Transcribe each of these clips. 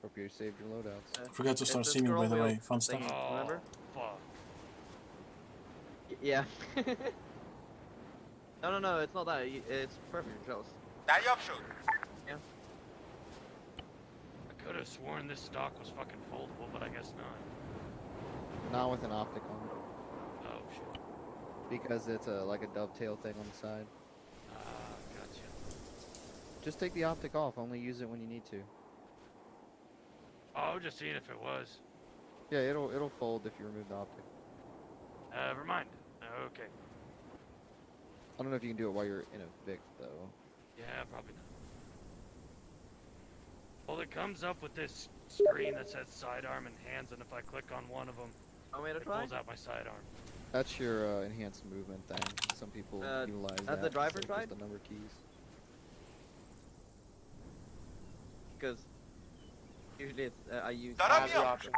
Hope you saved your loadouts. Forgot to start streaming, by the way. Fun stuff. Remember? Fuck. Yeah. No, it's not that. It's perfect. You're jealous. Yeah. I could have sworn this stock was fucking foldable, but I guess not. Not with an optic on it. Oh shit. Because it's like a dovetail thing on the side. Gotcha. Just take the optic off. Only use it when you need to. Oh, I was just seeing if it was. Yeah, it'll fold if you remove the optic. Never mind. Okay. I don't know if you can do it while you're in a Vic though. Yeah, probably not. Well, it comes up with this screen that says sidearm and hands, and if I click on one of them, it pulls out my sidearm. That's your enhanced movement thing. Some people utilize that. At the driver's side? The number keys. Because usually it's, I use the option.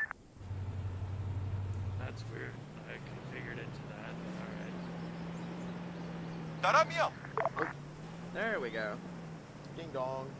That's weird. I configured it to that. Alright. There we go. Ding dong.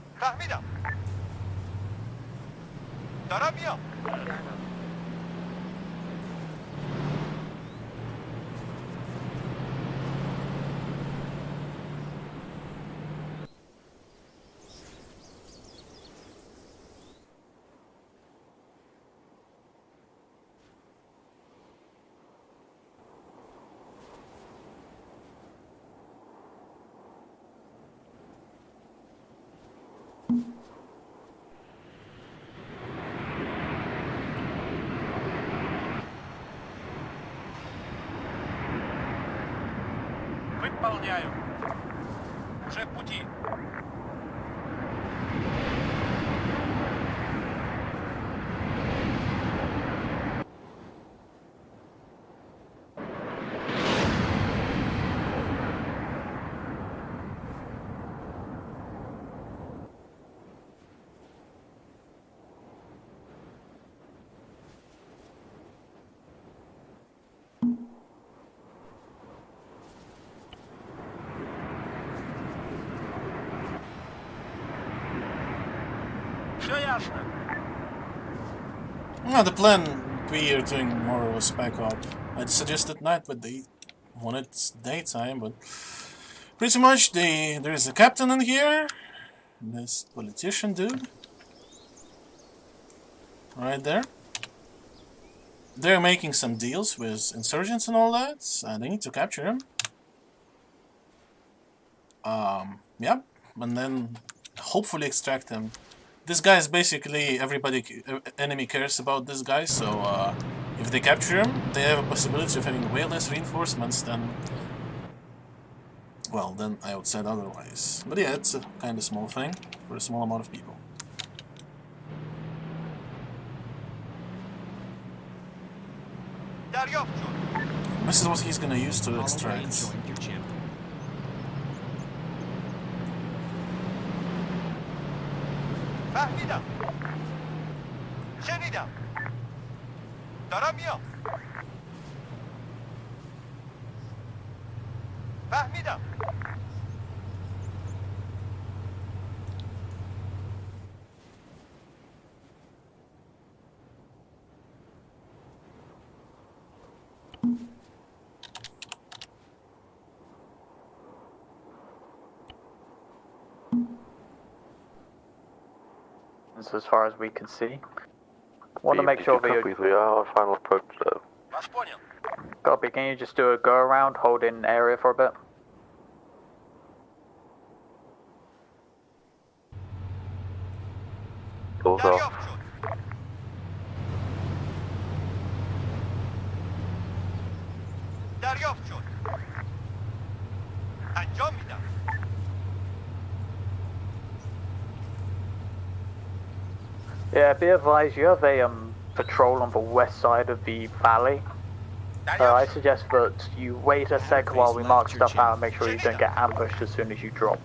Выполняю. Уже в пути. No, the plan we are doing more of a spec op. I'd suggest at night, but they wanted daytime, but pretty much there is a captain in here, this politician dude, right there. They're making some deals with insurgents and all that, and they need to capture him. Yep, and then hopefully extract him. This guy is basically enemy cares about this guy, so if they capture him, they have a possibility of having way less reinforcements than, well, than I would say otherwise. But yeah, it's a kind of small thing for a small amount of people. This is what he's gonna use to extract. فهمیدم. شنیدم. دارم میام. فهمیدم. As far as we can see. Want to make sure that we are on final approach though. Copy, can you just do a go around, hold in area for a bit? Doors off. دریافت شد. انجام میدم. Yeah, be advised, you have a patrol on the west side of the valley. I suggest that you wait a sec while we mark stuff out and make sure you don't get ambushed as soon as you drop.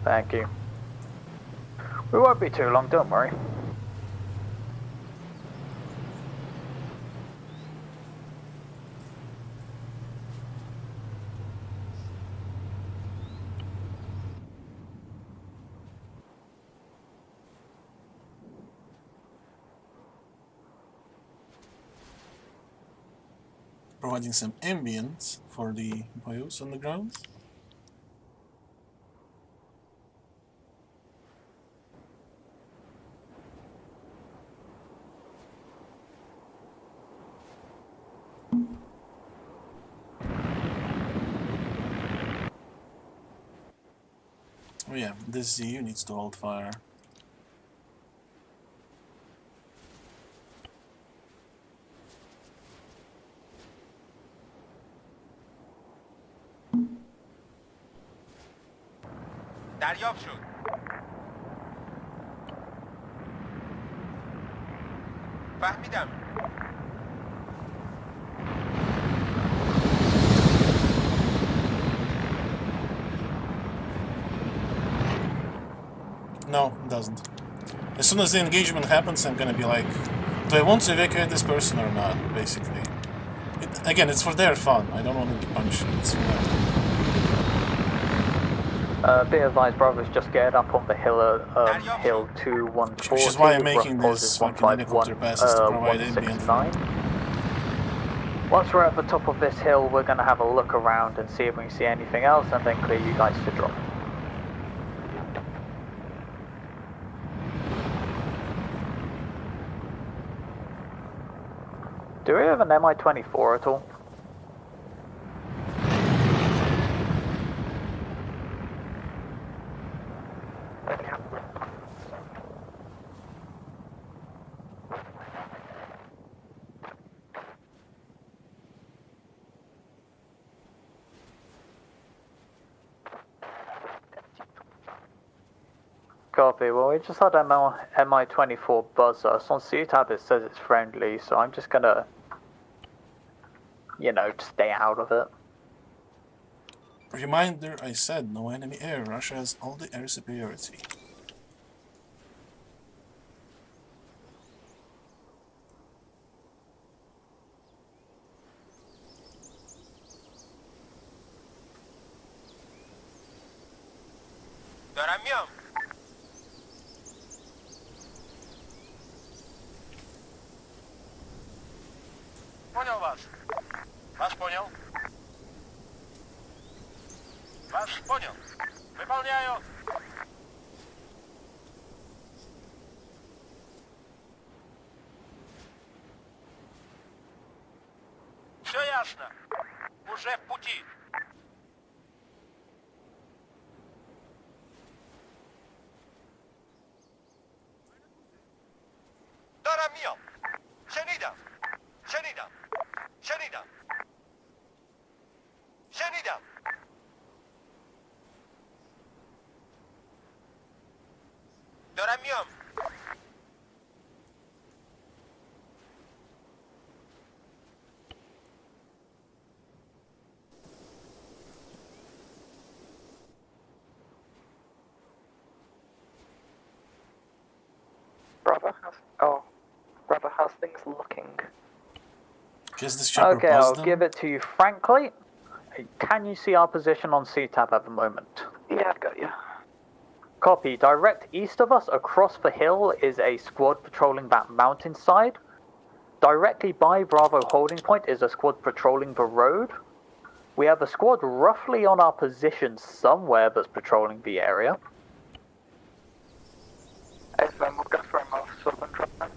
Thank you. We won't be too long, don't worry. providing some ambient for the bios on the ground. Oh yeah, this ZU needs to hold fire. دریافت شد. فهمیدم. No, it doesn't. As soon as the engagement happens, I'm gonna be like, do I want to evacuate this person or not, basically. Again, it's for their fun. I don't want to be punished. It's for them. Be advised, brothers, just get up on the hill, hill 214. Which is why I'm making these fucking helicopter passes to provide ambient. Once we're at the top of this hill, we're going to have a look around and see if we can see anything else, and then clear you guys to drop. Do we have an Mi-24 at all? Copy. Well, we just had a Mi-24 buzz us. On C-Tab it says it's friendly, so I'm just gonna, you know, stay out of it. Reminder, I said no enemy air. Russia has all the air superiority. دارم میام. Понял вас. Вас понял. Вас понял. Выполняю. Все ясно. Уже в пути. دارم میام. شنیدم. شنیدم. شنیدم. شنیدم. دارم میام. Brother, how's things looking? Guess this chopper Okay, I'll buzzed them. give it to you frankly. Can you see our position on C-Tab at the moment? Yeah, I've got you. Copy. Direct east of us, across the hill, is a squad patrolling that mountainside. Directly by Bravo holding point is a squad patrolling the road. We have a squad roughly on our position somewhere that's patrolling the area. FM, we'll go for a more southern drop then.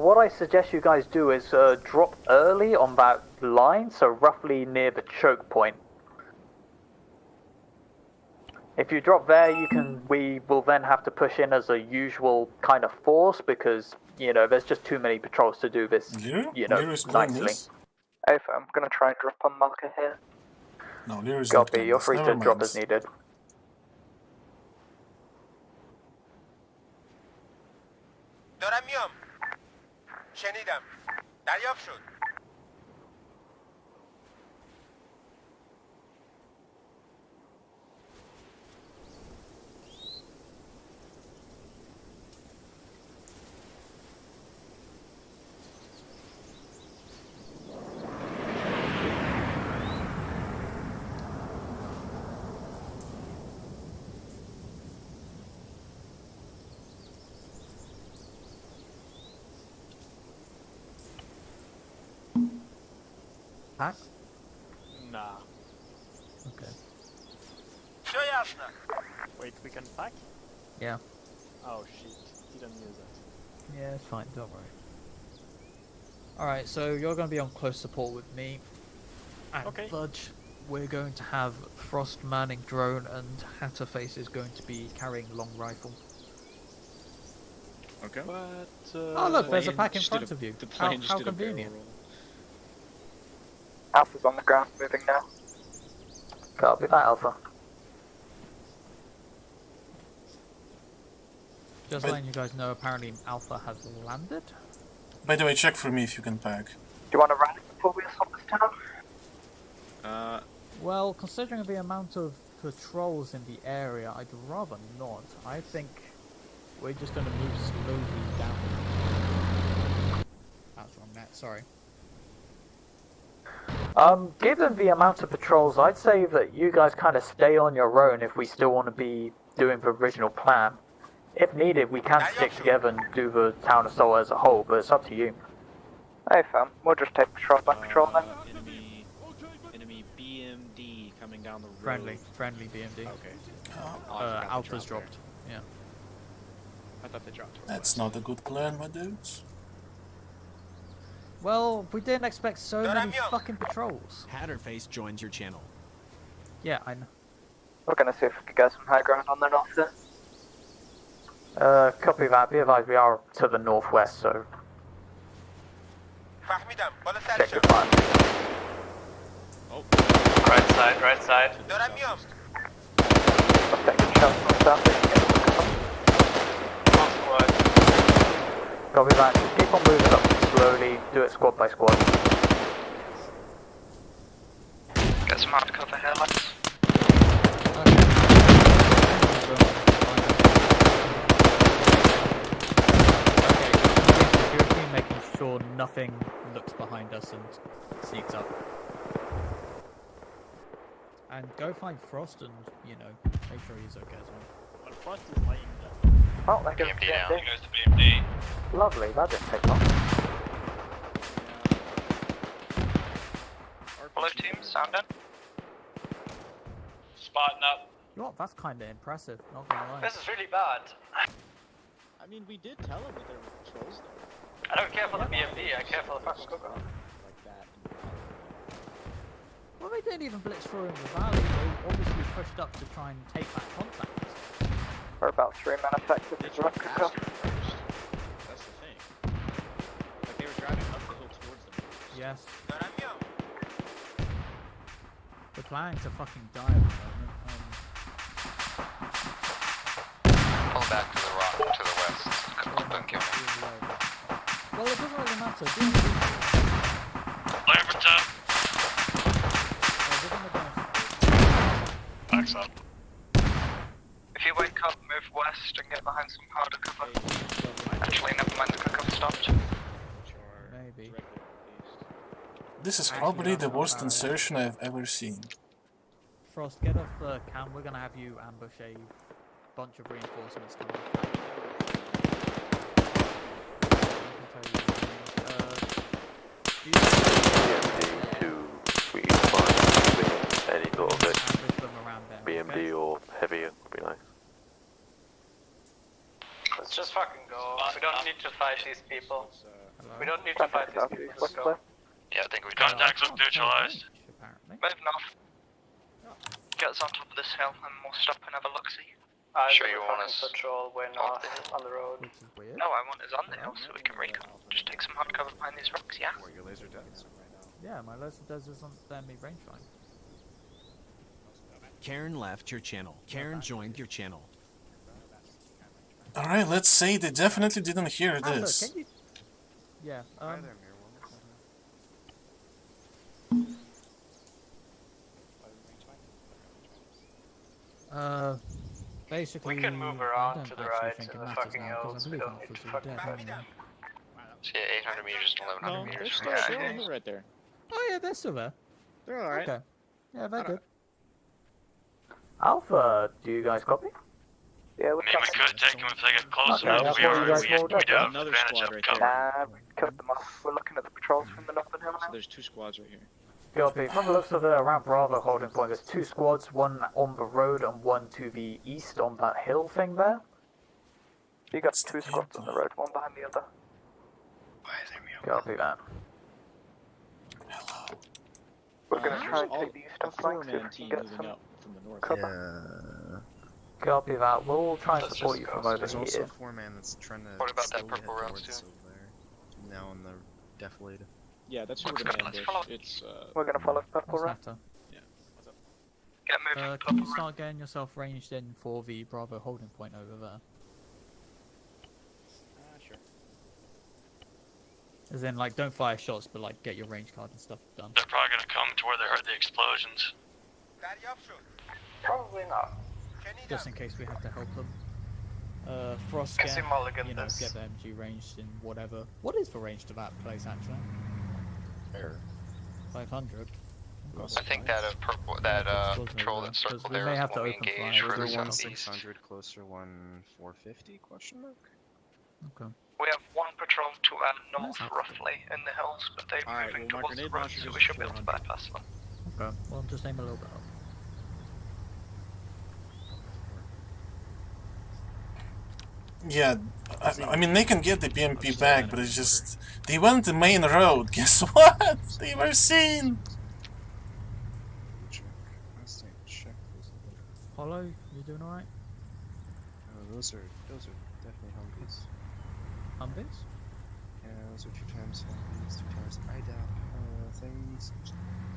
What I suggest you guys do is drop early on that line, so roughly near the choke point. If you drop there, we will then have to push in as a usual kind of force because, you know, there's just too many patrols to do this, you know, nicely. FM, I'm gonna try and drop on marker here. No, Lyra's Copy, you're free to drop as needed. دارم میام. شنیدم. دریافت شد. Pack? Nah. Okay. Все ясно. Wait, we can pack? Yeah. Oh shit, didn't knew that. Yeah, it's fine, don't worry. Alright, so you're going to be on close support with me. And Okay. Fudge, we're going to have Frost manning drone, and Hatterface is going to be carrying long rifle. Okay. But, Oh look, there's a pack in front of you. How convenient. Alpha's on the ground, moving now. Copy that, Alpha. Just But- letting you guys know, apparently Alpha has landed. By the way, check for me if you can pack. Do you want to run before we assault this town? Well, considering the amount of patrols in the area, I'd rather not. I think we're just going to move slowly down. That's wrong net, sorry. Given the amount of patrols, I'd say that you guys kind of stay on your own if we still want to be doing the original plan. If needed, we can stick together and do the town assault as a whole, but it's up to you. Hey fam, we'll just take patrol by patrol then. Enemy BMD coming down the road. Friendly BMD. Okay. Alpha's dropped. Yeah. I thought they dropped. That's not a good plan, my dudes. Well, we didn't expect so many fucking patrols. Hatterface joins your channel. Yeah, I know. We're gonna see if we can get some high ground on the north there. Copy that. Be advised, we are to the northwest, so فهمیدم. بالا check سرشون. your plan. Oh. Right side. دارم میام. I'm taking shots from south. Copy that. Just keep on moving up slowly. Do it squad by squad. Get some hard cover here, lads. Security, making sure nothing looks behind us and sneaks up. And go find Frost and, you know, make sure he's okay as well. But Frost is laying down. Oh, there goes BMD down. BMD. He goes to BMD. Lovely, that didn't take long. Blue team, sound in. Spotting up. You know what, that's kinda impressive, not gonna lie. This is really bad. I mean, we did tell them that there were patrols there. I don't care for the BMD, I care for the fucking cooker. Like that. Well, they didn't even blitz through in the valley, they obviously pushed up to try and take that contact. We're about 3 men effective They as drove rock past cover. them first. That's the thing. Like, they were driving up the hill towards them first. Yes. دارم میام. We're planning to fucking die at the moment. Pull back to the rock to the west. Don't kill me. Well, it doesn't really matter. Lamberton. Backs up. If you wake up, move west and get behind some harder cover. Actually, never mind, the cover stopped. Maybe. This is probably the worst insertion I've ever seen. Frost, get off the cam. We're gonna have you ambush a bunch of reinforcements coming. BMD to we find any sort of it. Ambush them around there. BMD or heavier would be nice. Let's just fucking go. We don't need to fight these people. We don't need to fight these people. Let's go. Yeah, I think we Contacts have neutralized. Apparently. Move north. Get us on top of this hill and we'll stop and have a look-see. Sure you want us patrol way off north on the road. Which is weird. No, I want us on the hill so we can recon. Just take some hard cover behind these rocks, yeah? Where your laser does right now. Yeah, my laser does isn't enemy rangefinder. Karen left your channel. Karen joined your channel. Alright, let's say they definitely didn't hear Alpha, this. can you... Yeah, basically... We can move I around don't to the actually right think to it the matters fucking now, 'cause I hills. We believe don't need Alpha's to all fucking dead fight. anyway. So yeah, 800 meters and 1100 No, meters they're from still there. right there. Oh yeah, they're still there. They're alright. Okay. Yeah, they're good. Alpha, do you guys copy? Yeah, we're I mean, we could take them if they get close Okay, enough. that's We what you guys do rolled up, have Another advantage squad of right cover. there. Nah, we cut them off. We're looking at the patrols from the northern hill So now. there's two squads right here. Copy. From the looks of the around Bravo holding point, there's 2 squads, one on the road and one to the east on that hill thing there. You got 2 squads on the road, one behind the other. Copy that. We're gonna try and There's take the eastern a flank so we four-man can team get moving some up from the north. cover. Copy that. We'll try and Let's support just you go. from over There's also a here. four-man that's trying to What about that slowly purple head round towards too? over there. Now on the defilade. Yeah, that's who we're Let's gonna go, let's ambush. follow. It's We're gonna follow purple round. yeah. What's up? Get moving. Can you start getting yourself ranged in for the Bravo holding point over there? Sure. As in, like, don't fire shots, but like, get your range card and stuff done. They're probably gonna come to where they heard the explosions. Probably not. Just in case we have to help them. Frost, I see Mulligan you know, this. get the MG ranged in whatever. What is the range to that place, actually? Fair. 500. I think that purple, patrol that circled we there may is have the one to we open fire. engaged We'll further do one southeast. 600 closer, 1 450 question mark? Okay. We have 1 patrol to our north, roughly, in the hills, but they're Alright, moving well, my towards the grenade road, launcher so goes we to should be able to 400. bypass them. Okay. Well, just aim a little bit up. Yeah, I mean, they can get the BMP back, but it's just... They went the main road, guess what? They were seen! Check. Let's take a check. Hollow, you doing alright? Those are definitely Humvees. Humvees? Yeah, those are 2 times Humvees, 2 times IDAP things.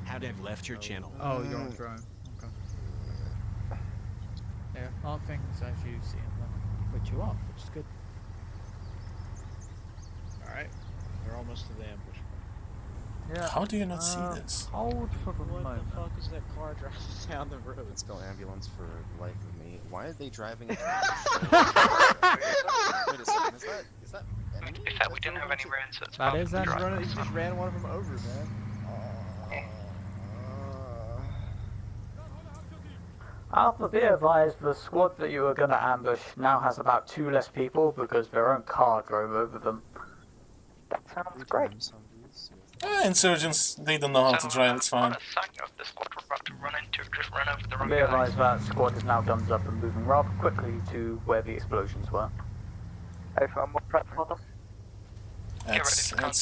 Howdev left your channel. Oh, you're on drone. Okay. Yeah, aren't things as you see them, which you are, which is good. Alright. They're almost to the ambush. Yeah. How do you not see this? Hold for the What moment. the fuck is that car driving down the road? Let's go ambulance for the life of me. Why are they driving? Wait a second, is that enemy? In fact, we didn't have any runs, so it's That is He enemy. just ran one of them over, man. Alpha, be advised, the squad that you were going to ambush now has about 2 less people because their own car drove over them. That sounds great. Insurgents, they don't know how to drive, it's fine. On a side note, the squad we're about to run into just ran over the wrong Be guy. advised that squad is now guns up and moving rather quickly to where the explosions were. Hey, I'm more prep for them. It's That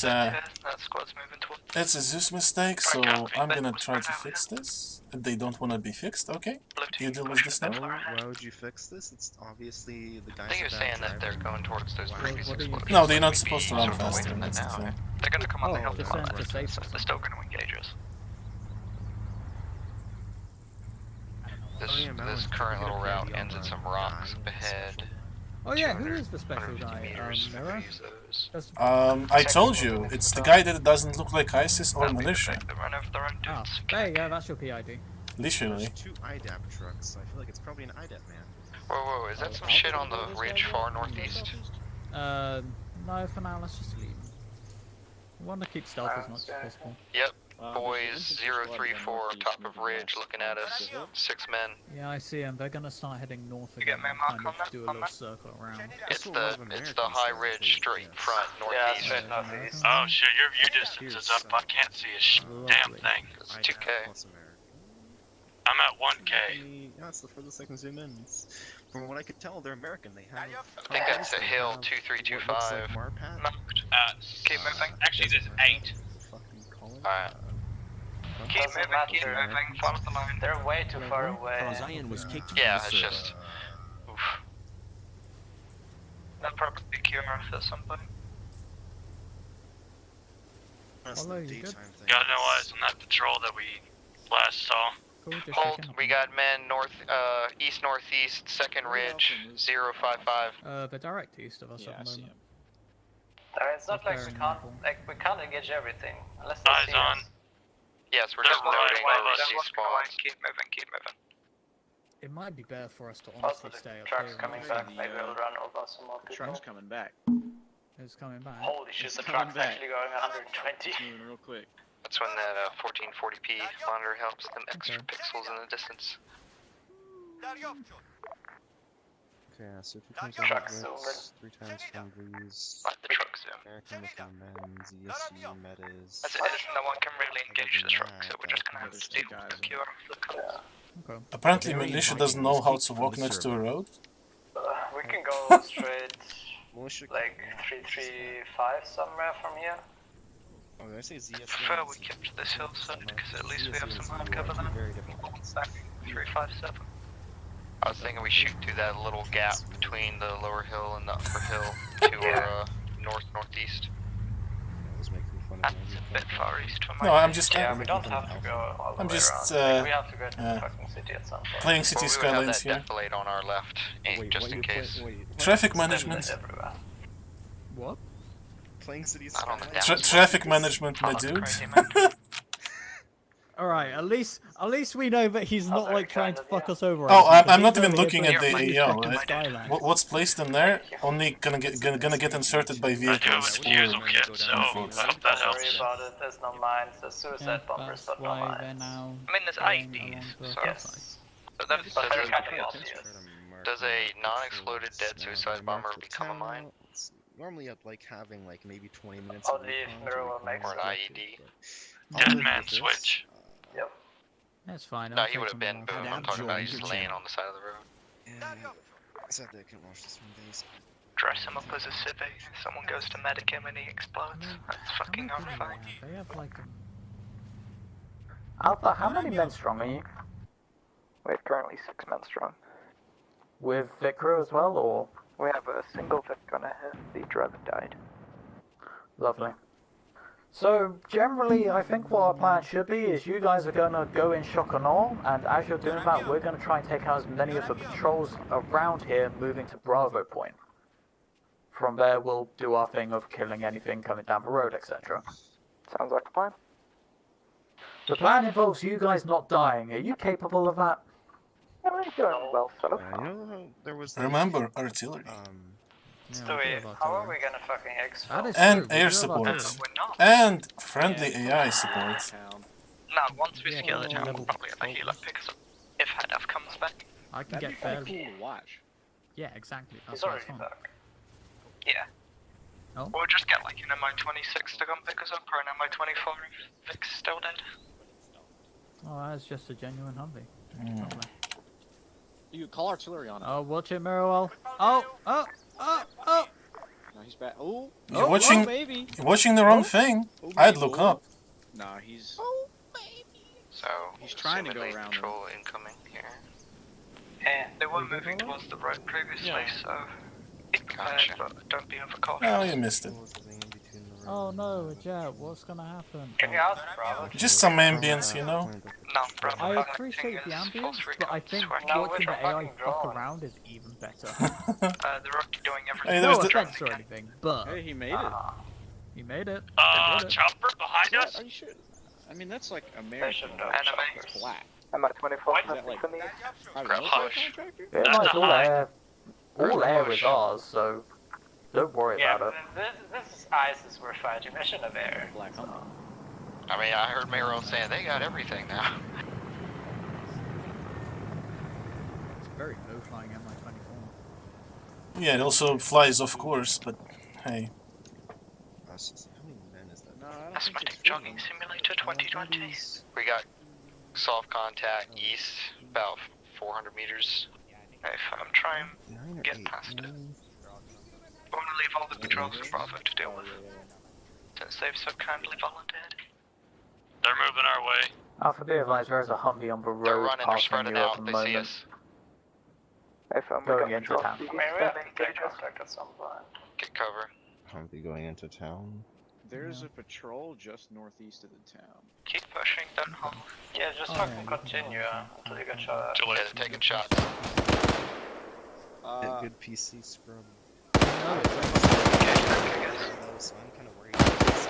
squad's moving towards. It's a Zeus mistake, so I'm gonna try to fix this. If they don't wanna be fixed, okay? You deal with this now? Why would you fix this? It's obviously the guys. I think you're saying that they're going towards those previous explosions. No, they're not supposed to run faster, that's the now. thing. They're gonna come on the hill just tomorrow, to save so they're still gonna engage us. This current little route ends at some rocks up ahead. Oh yeah, who is the special guy? Mirror? I told you, it's the guy that doesn't look like ISIS or militia. Ah, there you go, that's your PID. Literally. There's 2 IDAP trucks, so I feel like it's probably an IDAP man. Whoa, is that some shit on the ridge far northeast? No, for now, let's just leave. We want to keep stealth as much as possible. Yep. Boys, 034, top of ridge, looking at us. 6 men. Yeah, I see them. They're gonna start heading north You again get me a and mark kind on of that? do a little circle around. It's the high ridge straight front Yeah, northeast. straight northeast. Oh shit, your view distance is up. I can't see a damn thing. It's 2K. I'm at 1K. Yeah, that's the furthest I can zoom in. From what I could tell, they're American. They have. I think that's a hill 2325. Keep moving. Actually, there's 8. Alright. Keep moving, follow the line. They're way too far away. Zion was kicked Yeah, from it's the server. just... Oof. They'll probably cure us at some point. That's Hello, the you good? daytime thing. Got no eyes on that patrol that we last saw. Cool, just Hold, checking up we on got men east northeast, second ridge, 055. they're direct east of us Yeah, at I the see moment. him. It's not like we can't engage everything unless they Eyes see on. us. Yes, we're They're just running noting away, where we they're see spawns. Keep moving. It might be better for us to Also, honestly the stay up truck's here. coming and back. see- Maybe we'll run over some more The people. truck's coming back. It's coming back. Holy shit, It's the coming truck's back. actually going 120. It's moving real quick. That's when that 1440p monitor helps them extra Okay. pixels in the distance. Okay, so 2 times Truck's Humvees, 3 times Humvees. Like the truck soon. Men's, metas. As it is, no one can really engage this rock, so we're just gonna have to steal the cure off the coast. Okay. Apparently militia doesn't know how to walk next to a road. We can go straight, like 335 somewhere from here. Oh, I say ZS. I prefer we kept this hillside, because at least we have some hard cover then. Back 357. I was thinking we shoot through that little gap between the lower hill and the upper hill to our northeast. That's a bit far east from my No, I'm just. Yeah, we don't have to go all the I'm way just around. Like, we have to go to the fucking city at some point. playing City Well, we would Skylines have here. that defilade on our left, just in case. Traffic management. Everywhere. What? Playing City Not on the Skylines. down. Traffic management, my dude. Alright, at least we know that he's not like trying to fuck us over. Oh, because I'm he's not even over here looking at the fucking AO. fucking Skyline. What's placed in there only gonna get inserted by vehicles. Don't worry about it, there's no mines, there's suicide bombers, but no Why they're mines. now I mean, there's going IDs, along the so- outside. But that's But there's that's nothing else here. Does a non-exploded dead suicide bomber become a mine? Normally I'd like having like maybe 20 minutes. I'll of leave, recon Miro to will make Or an recon, IED? but other than man this, switch. Yep. That's fine. No, I'll he take would have some been, more. but I'd I'm have talking about joined he's your laying channel. on the side of the road. Yeah, I said they can watch this from base. Dress him up as a civic. Someone goes to medic him and he explodes. That's fucking How many people horrifying. are they? They have like Alpha, how many men strong are you? We're currently 6 men strong. With Vic crew as well, or? We have a single Vic on ahead. The driver died. Lovely. So, generally, I think what our plan should be is you guys are going to go in shock and awe, and as you're doing that, we're going to try and take out as many of the patrols around here moving to Bravo Point. From there, we'll do our thing of killing anything coming down the road, etc. Sounds like a plan. The plan involves you guys not dying. Are you capable of that? Yeah, we're doing well so far. You know how there was. Remember artillery. Stewie, how are we gonna fucking exfil? And air support. And friendly AI support. No, once we scale it down, we'll probably have a healer pick us up. If Hadaf comes back. I can That'd get be kinda fairly. cool to watch. Yeah, exactly. That's He's why already it's fun. back. Yeah. Oh. Or just get like an MI-26 to come pick us up, or an MI-24 if Vic's still dead. Oh, that's just a genuine Humvee. Lovely. You could call artillery on him. Oh, watch it, Mirrowell. Oh! No, he's back. Oh, You're watching. baby. You're watching the wrong thing. I'd look up. Nah, he's. So He's trying to go assumedly around patrol incoming here. Yeah, they were moving towards the road previously, so be prepared, but don't be overcautious. Oh, you missed it. Oh no, Jet, what's gonna happen? Get me out, Bravo. Just some ambience, you know. No, bro. I appreciate the ambience, but I think watching the AI fuck around is even better. They're already doing everything. Hey, No there's the. offense or anything, but Hey, he made it. he made it. Chopper behind What? us? Are you sure? I mean, that's like American. shouldn't have. Anime. It's black. I'm at 24 Is that nothing like- for me. Private Grab military hush. contractor? Yeah, That's it's a all high. air. All air is ours, so don't worry Yeah, about it. this is ISIS we're fighting, mission of air. Black Hummer. I mean, I heard Mero saying they got everything now. It's very low flying MI-24. Yeah, it also flies, of course, but hey. How many men is that? No, I don't think Asthmatic it's Jogging Simulator 2020. We got soft contact east, about 400 meters. If I'm trying to get past it. I want to leave all the patrols for Bravo to deal with, since they've so kindly volunteered. They're moving our way. Alpha B advised there is a Humvee on the They're road running, they're passing spreading you at out, the they see moment. us. If I'm Going going into drop town. the I mean, we have to take contact at some point. Get cover. Humvee going into town. There's a patrol just northeast of the town. Keep pushing, don't hold. Yeah, just fucking continue until you get shot at. Yeah, they're taking shots. Get good PC scrub. Okay, I guess. So I'm kind of worried about this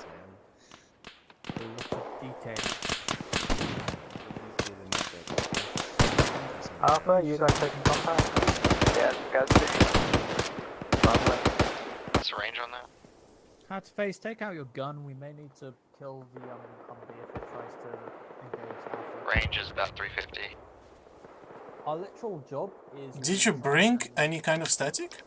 man. A lot of detail. Alpha, you guys taking contact? Yeah, guys. Lovely. What's the range on that? Hat face, take out your gun. We may need to kill the Humvee if it tries to engage Alpha. Range is about 350. Our literal job is... Did you bring any kind of static?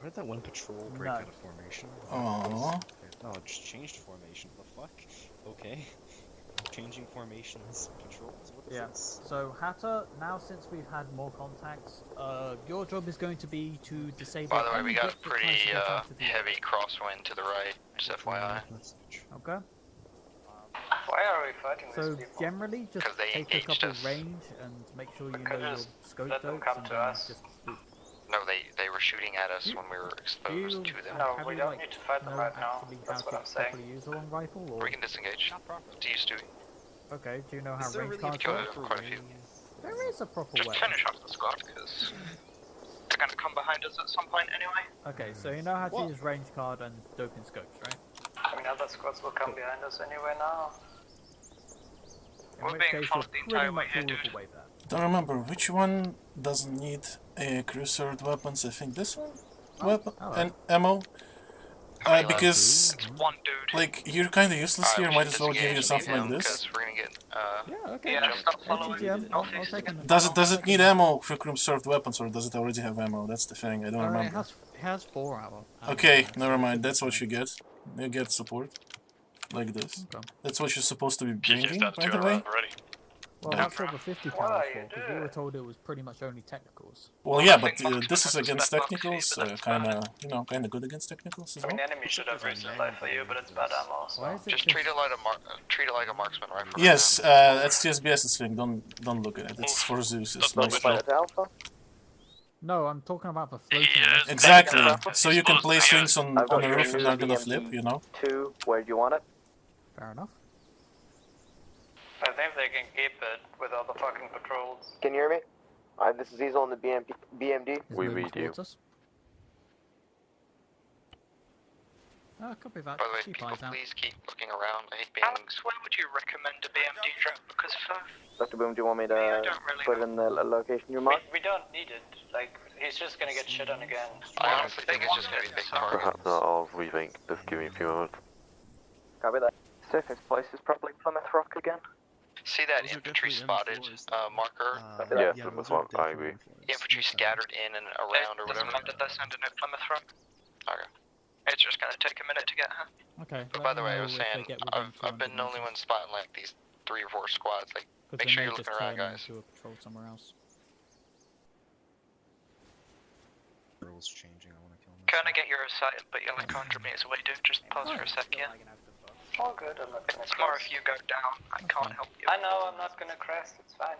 Why did that one patrol break out of formation? Oh. Oh, it just changed formation. The fuck? Okay. Changing formations, patrols? What is this? So Hatter, now since we've had more contacts, your job is going to be to disable. By the way, any we got a blip that tries pretty to get out of the heavy crosswind to the right, just FYI. Okay. Why are we fighting these So people? generally, just Because they take a engaged couple us. range and make sure you know Because your just scope let them dopes come and to then us. just boop. No, they were shooting at us when we were exposed to them. No, Have we you, don't like, need to fight them know right now. actually That's how what to I'm saying. properly use a long rifle, or We can disengage. To use Stewie. okay? Do you know how Is there range really a cards Killed work? quite a few. There is a proper Just way. finish off the squad, because they're gonna come behind us at some point anyway. Okay, so you know how to use range card and doping scopes, right? I mean, other squads will come behind us anyway now. In We're which being case, you're followed the pretty entire much way here, all dude. of the way there. Don't remember which one doesn't need a cruiser weapons. I think this one, weapon and ammo. Because It's one dude. like you're kind of useless here. Might as well give you something like this. Because we're gonna get Yeah, okay. Yeah, stop following. ATGM, I'll take him. Does it need ammo for cruiser weapons, or does it already have ammo? That's the thing. I don't remember. It has 4 ammo. Okay, never mind. That's what you get. You get support like this. Okay. That's what you're supposed to be bringing, by the way. Well, Yeah. that's what the 50 cal is for, because we were told it was pretty much only technicals. Well, yeah, but this is against technicals. Kind of good against technicals as I well. mean, the enemy should have reason to die for you, but it's bad ammo. So. Why is it just treat it like a marksman rifle. Yes, that's TSBS's thing. Don't look at it. It's for Zeus. It's mostly. No, I'm talking about the floating. Exactly. So you can place things on the roof and they're gonna flip. You know. 2, where do you want it? Fair enough. I think they can keep it with all the fucking patrols. Can you hear me? This is Easel in the BMD. We read you. Copy that. By the way, Keep people, eyes out. please keep looking around. I hate being. Alex, where would you recommend a BMD drop? Because for Dr. Boom, do you want me to I don't really put in the location you marked? We don't need it. Like, he's just gonna get shit on again. I honestly think it's just gonna be big targets. Perhaps not. I'll rethink. Just give me a few moments. Copy that. Safest place is probably Plymouth Rock again. See that infantry spotted marker? Yeah, Plymouth Rock. I agree. Infantry scattered in and around or whatever. Did they send a Plymouth Rock? Okay. It's just gonna take a minute to get her. Okay. But by the way, I was saying, I've been the only one spotting like these 3 or 4 squads. Like, make sure you're looking around, guys. To a patrol somewhere else. Rules changing. I want to kill him. Can I get your sight, but you're like 100 meters away, dude? Just pause for a sec, yeah? All good, I'm not gonna It's more crash. if you go down. I can't help you. I know, I'm not gonna crash, it's fine.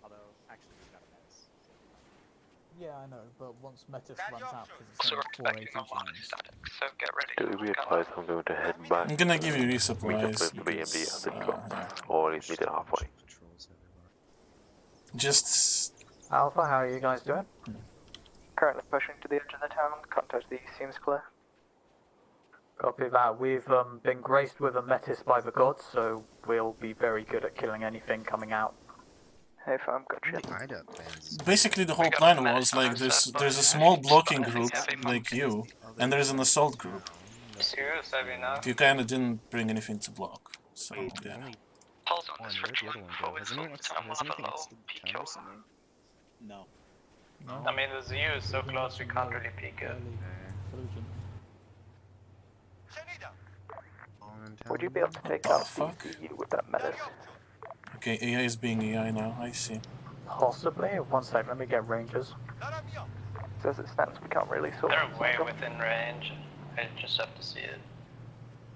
Although, actually, we've got a Metis. Yeah, I know, but once Metis runs out, because it's So only we're 4 expecting a lot of ATGMs. static, so get ready. Do we advise I'm going to head back? I'm gonna give you We resupplies. just the BMD Because, at the drop. yeah. Or at least meet it halfway. Patrols everywhere. Just Alpha, how are you guys doing? Currently pushing to the edge of the town. Contact the east seems clear. Copy that. We've been graced with a Metis by the gods, so we'll be very good at killing anything coming out. Hey fam, gotcha. basically the whole plan was like there's a small blocking group like you, and there's an assault group. Serious, heavy enough. You kinda didn't bring anything to block, so yeah. Pulse on this Richmond forwards all the time. We'll have a little peek over. No. I mean, the ZU is so close we can't really peek it. Would you be able to take out the EU with that Metis? Okay, AI is being AI now, I see. Possibly. 1 sec, let me get ranges. So as it stands, we can't really sort They're way within range. I just have to see it.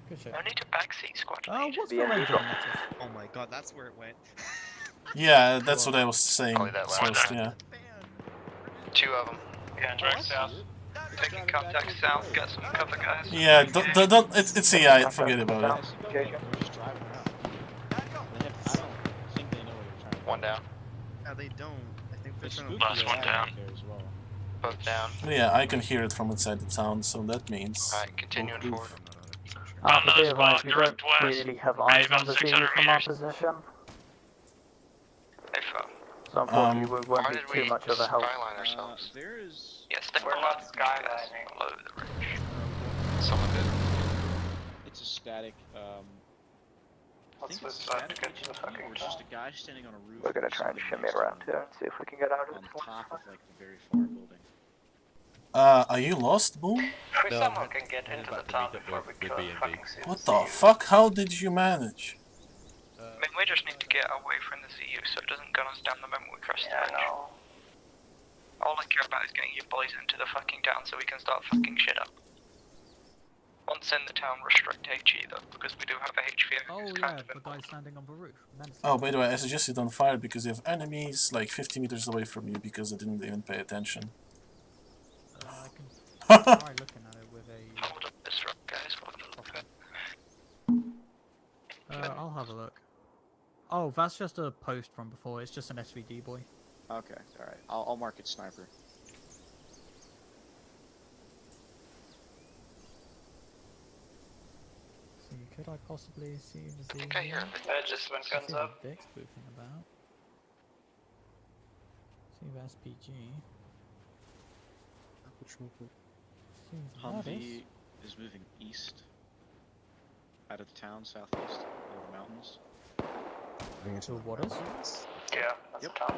Good shit. No need to backseat squad. Oh, what's the range on Metis? Oh my god, that's where it went. Yeah, that's what I was saying. Probably that First, yeah. 2 of them. Yeah, direct south. Taking contact south, get some cover, guys. Yeah, don't it's AI, forget about it. We're just driving around. I don't think they know what you're trying to do. 1 down. Yeah, they don't. I think they're trying to Last one down. There as well. Both down. Yeah, I can hear it from inside the town, so that means... Alright, continuing forward. Alpha, be advised, we don't really have eyes on the ZU from our position. Hey, phone. So unfortunately we Why won't be did too we much of a help. skyline ourselves? There is... Yes, they We're not skylining. Below the ridge. Someone did. It's a static, I Let's think it's switch side to static get to the HQ, fucking or it's just a guy standing on a roof. We're gonna with try and somebody shimmy next to around him here and see if we can get out of on this top one. of like the very far building. Are you lost, Boom? If someone can get into the town before we kill fucking CU. What the fuck? How did you manage? I mean, we just need to get away from the CU so it doesn't gun us down the moment we cross the bridge. No. All I care about is getting you boys into the fucking town so we can start fucking shit up. Once in the town, restrict HE though, because we do have a HVA. Oh yeah, the guy standing on the roof. Oh, by the way, I suggest you don't fire because you have enemies like 50 meters away from you because I didn't even pay attention. I can try looking at it with a... Hold up this rock, guys, hold a little bit. I'll have a look. Oh, that's just a post from before. It's just an SVD boy. Okay, alright. I'll mark it sniper. See, could I possibly see the Z? I hear it. Just went guns up. Vic's moving about. See the SPG. See the Humvee is moving east. Out of the town, southeast, over the mountains. To what is? Yeah, that's the town.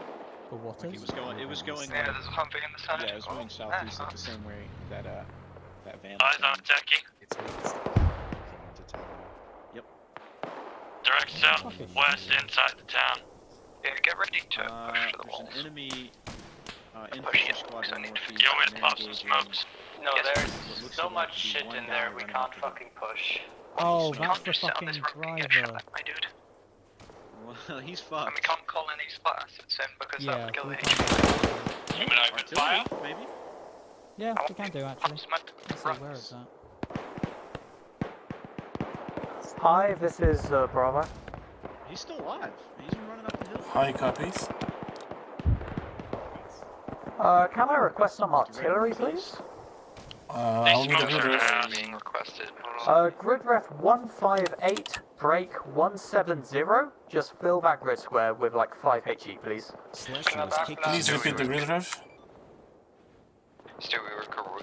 For what Like is? it was going. Yeah, there's a Humvee in the side. Yeah, it was moving southeast like the same way that that van. Eyes on Jackie. It's into town. Yep. Direct southwest inside the town. Yeah, get ready to push to the There's walls. an enemy Push infantry it, squad because I in need to northeast. Yo, and it they're pops some engaging- smokes. No, Yes, there's looks so like much to be shit one in guy there we running can't up to them. fucking push. Oh, We that's can't the just sit on this fucking rock and get shot driver. at, my dude. Well, he's And fucked. we can't call any spot assets in because that Yeah, would kill we the can. HQ. You mean open fire? Maybe? Yeah, we can do actually. Smack Let's see, where is that? Hi, this is Bravo. He's still alive. He's been running up the hill. High copies. Can I request some artillery, please? I'll need a smokes good are ref. being requested. Hold on. Grid ref 158, break 170. Just fill that grid square with like 5 HE, please. Selection was kicked Please out. repeat the grid ref. Still, we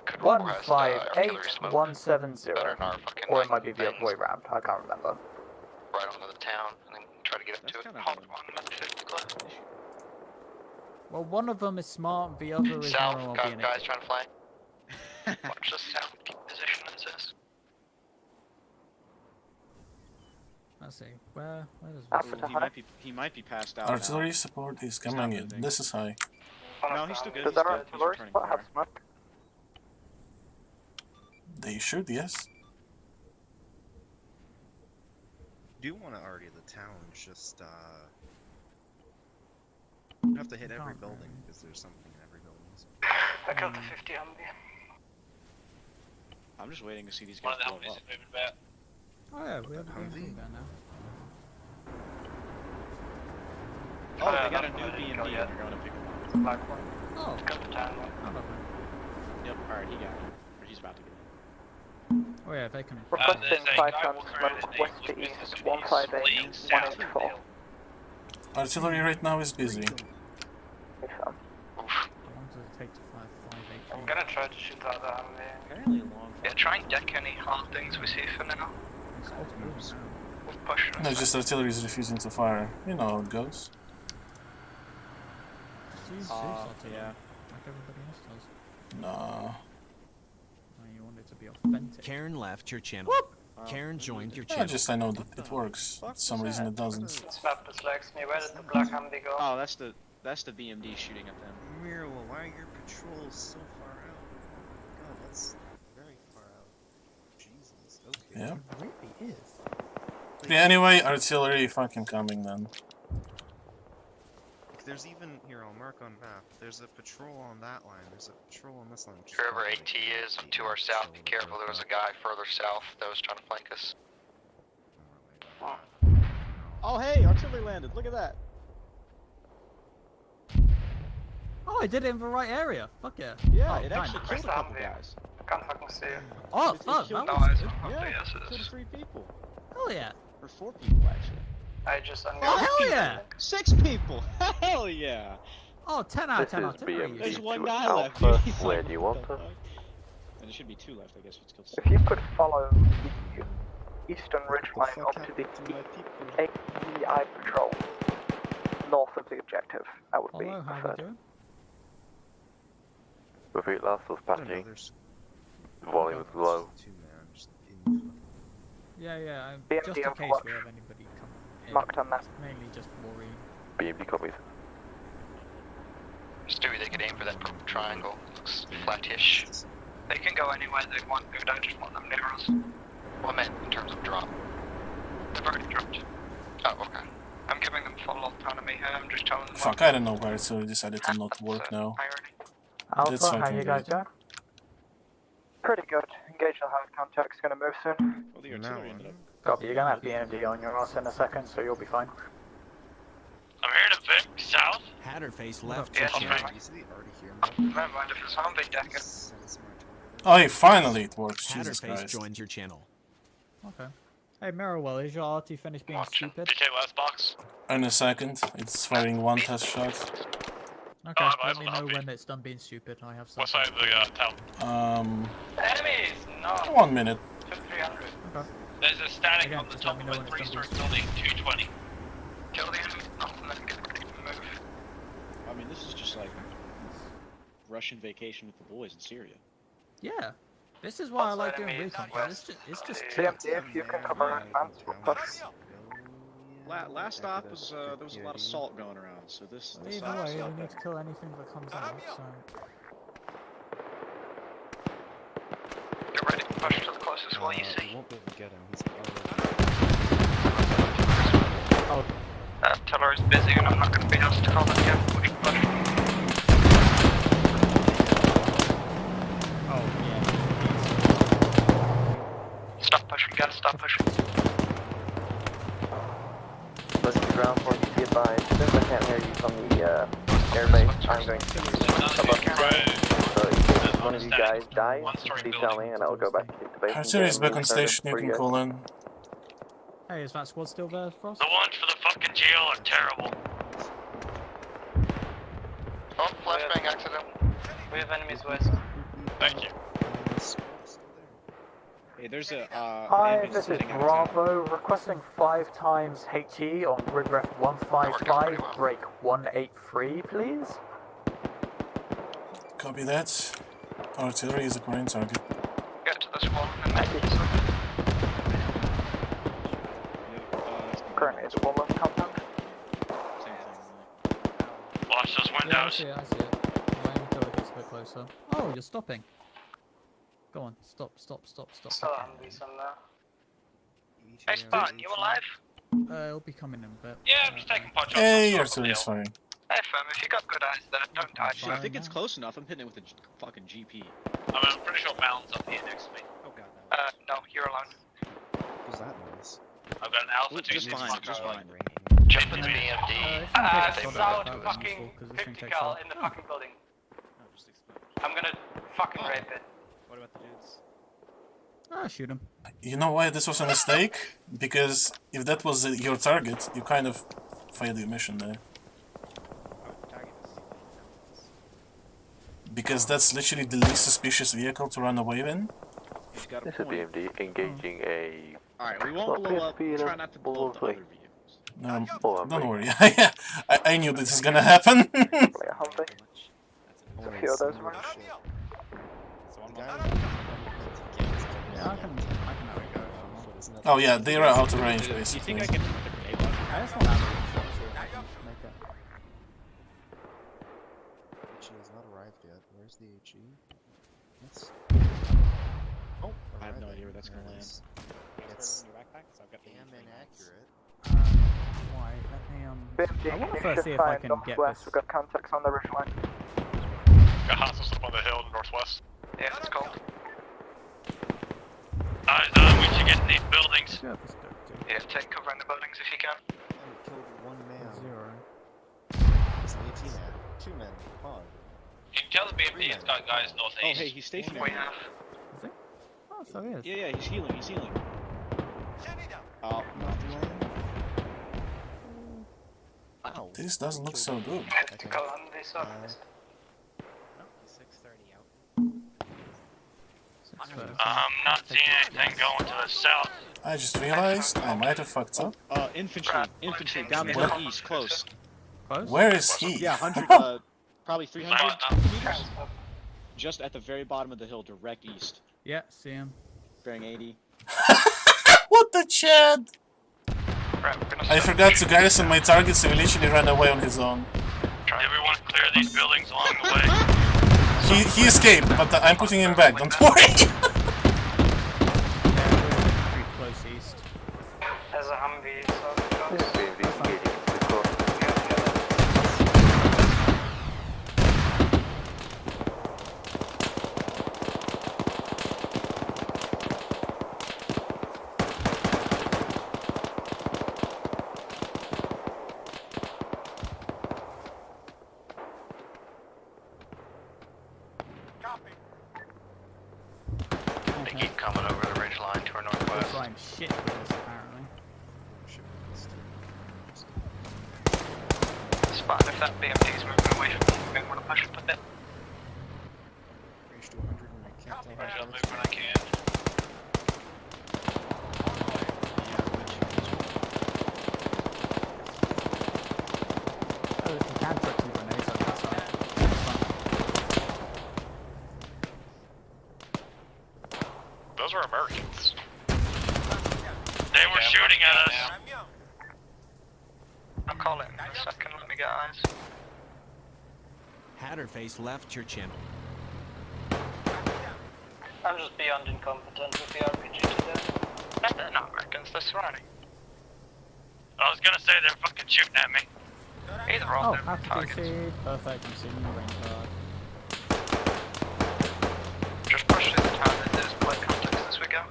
could request 158, artillery smoke 170. better than our fucking Or it might be the other things way around, I can't remember. right onto the town and then try to get up That's to it. kind of Hold on, let me fix the glove. Well, one of them is smart, the other is South, more got being guys trying to fly. Watch the south, keep position as this. Let's see, where does After this? the He might be passed out. Artillery support is coming in. moving. This is high. No, he's still good. Does He's our good. He's artillery returning spot have fire. smoke? They should, yes. Do you want to argue the town? Just you have to hit every building because there's something in every building. So. I killed the 50 Humvee. I'm just waiting to see these One guys of the blow Humvees up. is moving back. Oh yeah, we have a Humvee? BMP there now. Oh, they Yeah, got a not new ready to BMD go and yet. they're going to pick them up. It's a black one. Oh, Got the town one. I love Yep. All right, he got it. Or he's about to get it. it. Oh yeah, they can. Requesting there's a 5 guy tons walking around smoke in west a to blue east, suit, 158, fleeing south. 184. Artillery right now is busy. Good fun. I wanted to take to 5 I'm HE. gonna try to shoot the other Humvee. Apparently a long. Yeah, try and deck any hard things we see for now. It's also moving now. We'll push No, just artillery is refusing to fire. You know how it goes. Just use artillery, yeah. like everybody else does. Nah. Oh, you want it to be authentic. Karen left your channel. Karen joined your Yeah, channel. just I know that it works. For some reason it doesn't. Snap dislikes me. Where did the black Humvee go? Oh, that's the BMD shooting at them. Miro, why are your patrols so far out? God, that's very far out. Jesus, okay. Yeah. It really is. Yeah, anyway, artillery fucking coming then. Like, there's even, here, I'll mark on map. There's a patrol on that line, there's a patrol on this line. which is Whoever probably AT is to our south, be careful. There was a guy further south that was trying to flank us. Oh, hey, artillery landed. Look at that. Oh, I did it in the right area. Fuck yeah. Yeah, Oh, it fine. actually killed a couple guys. I can't fucking see it. Oh, It fuck. killed- That No, was it's good. Yeah, yes, it killed is. 3 people. Hell yeah. Or 4 people, actually. I just Oh, unmuted. hell yeah. 6 people! Hell yeah! Oh, 10 out of This 10 is artillery. BMP. There's one to guy left. Alpha. He's Where like, do you what want the us? fuck? And there should be 2 left, I guess, if it's killed 6. If you could follow the eastern ridge What line the up fuck to the happened to my people? AEI patrol, north of the objective, that would be Hello, how we preferred. doing? Repeat last was I don't know, patching. there's Volume is low. two man just in Yeah, BMD just in on case watch. we have anybody come in. Marked on that. It's mainly just worrying. BMD copies. Stewie, they could aim for that purple triangle. Looks flattish. They can go anywhere they want, dude. I just want them near us. Well, I meant in terms of drop. They've already dropped. Oh, okay. I'm giving them full autonomy here. I'm just telling them. Fuck, I don't know where it's decided to not work now. That's Alpha, how fucking you guys good. doing? Pretty good. Engage will have contact's gonna move soon. Well, the artillery ended up. Copy, you're gonna have BMD on your ass in a second, so you'll be fine. I'm here to Vic, south. Hatterface left Yes, your I'm channel. fine. easily already here. Never mind if it's zombie decker. Oh, hey, finally it works. Jesus Hatterface Christ. joins your channel. Okay. Hey, Mirrowell, is your RT finished being stupid? DK last box. In a second, it's firing one test shot. Okay, I'm let me on know the when it's done being stupid. I have What something. side of the town? Enemies! No! 1 minute. 300. Okay. There's a static Again, on the just top let of me know a when it's done 3-story building, 220. Kill the enemy and then get ready to move. I mean, this is just like Russian vacation with the boys in Syria. Yeah. This is why I like doing recon. It's just chill. BMD, if you can cover advance, we'll push. Last stop was there was a lot of salt going around, so this Either stop way, is we not need to kill anything that comes out, so... Get ready to push to the closest wall you We see. won't be able to get him. He's Oh, Teller is busy and I'm not going to be able to call it yet. Push, push. oh yeah. Stop pushing, gotta stop pushing. Listen to ground for you, be advised. Since I can't hear you from the airbase, I'm going to above the So in case one of you guys dies, please tell me and I'll go back to the base. Artillery is back on station, you can call in. Hey, is that squad still there, Frost? The ones for the fucking GL are terrible. Oh, flashbang accident. We have enemies west. Thank you. Hey, there's a Hi, ambulance this is sitting outside. Bravo, requesting 5 times HE on grid ref 155, break 183, please. Copy that. Artillery is a current target. Get to this wall and then make it. Currently, it's wall of compound. Watch those Yeah, I windows. see it, I see it. Wait until it gets a bit closer. Oh, you're stopping. Go on, stop. Hey, Spartan, you alive? It'll be coming in a bit. Yeah, I'm just taking punch Hey, artillery is firing. Hey, fam, if you got good eyes there, don't die. Actually, I think it's close enough. I'm hitting it with a fucking GP. I'm pretty sure Mountain's up here next to me. Oh god, No, you're alone. Who's that noise? I've got an Alpha Just 2 fine, just fine. Jump in the BMD. South fucking 50 cal in the fucking building. I'm gonna fucking rape it. What about the dudes? Ah, shoot him. You know why this was a mistake? Because if that was your target, you kind of failed your mission there. Because that's literally the least suspicious vehicle to run away in. He's got a This is point. BMD engaging a. Alright, we won't blow up. Try not to blow up the other vehicles. Don't worry. I knew this is gonna happen. A few of those ones. Yeah, I can have a go. Oh yeah, they are out of range Do you basically. think I can hit the grenade button? I just want to have a shot, see if I can make it. HE has not arrived yet. Where's the HE? That's... Oh, I have no idea where that's gonna land. It's damn inaccurate. Why? Let me, BMD, I want to can you first shift see if I fire can get northwest? this. We've got contacts on the ridge line. Got hostiles up on the hill northwest. Yeah, it's cold. We should get in these buildings. Yeah, take cover in the buildings if you can. And killed one man. 0. It's an 18 man. 2 men. Pod. You can tell the BMD has got guys Oh, northeast. hey, he's stationary. We have. Is he? Oh, so he is. Yeah, he's healing, he's healing. Oh, Wow. This doesn't look so good. Go on this surface. I'm not seeing anything going to the south. I just realized I might have fucked up. infantry, down the hill east, close. Close? Where is he? Yeah, 100, probably 300 meters. Just at the very bottom of the hill, direct east. Yeah, see him. Bearing 80. What the Chad? I forgot to garrison my target, so he literally ran away on his own. Everyone clear these buildings along the way. He escaped, but I'm putting him back, don't worry. Pretty close east. There's a Humvee, so They keep coming over the ridge line to our northwest. Flying shit with us, apparently. It's fine if that BMD's moving away from me. I'm gonna push up a bit. Range to 100 and I can't tell how I'll far. move when I can. Oh, if you can put 2 grenades on that side. Those were Americans. They were shooting at us. I'll call it in a second, let me get eyes. Hatterface left your channel. I'm just beyond incompetent with the RPG today. They're not Americans, they're surrounding. I was gonna say they're fucking shooting at me. Either or, Oh, they're have to targets. concede. Perfect, I'm seeing your range card. Just push through the town and there's blood contacts as we go.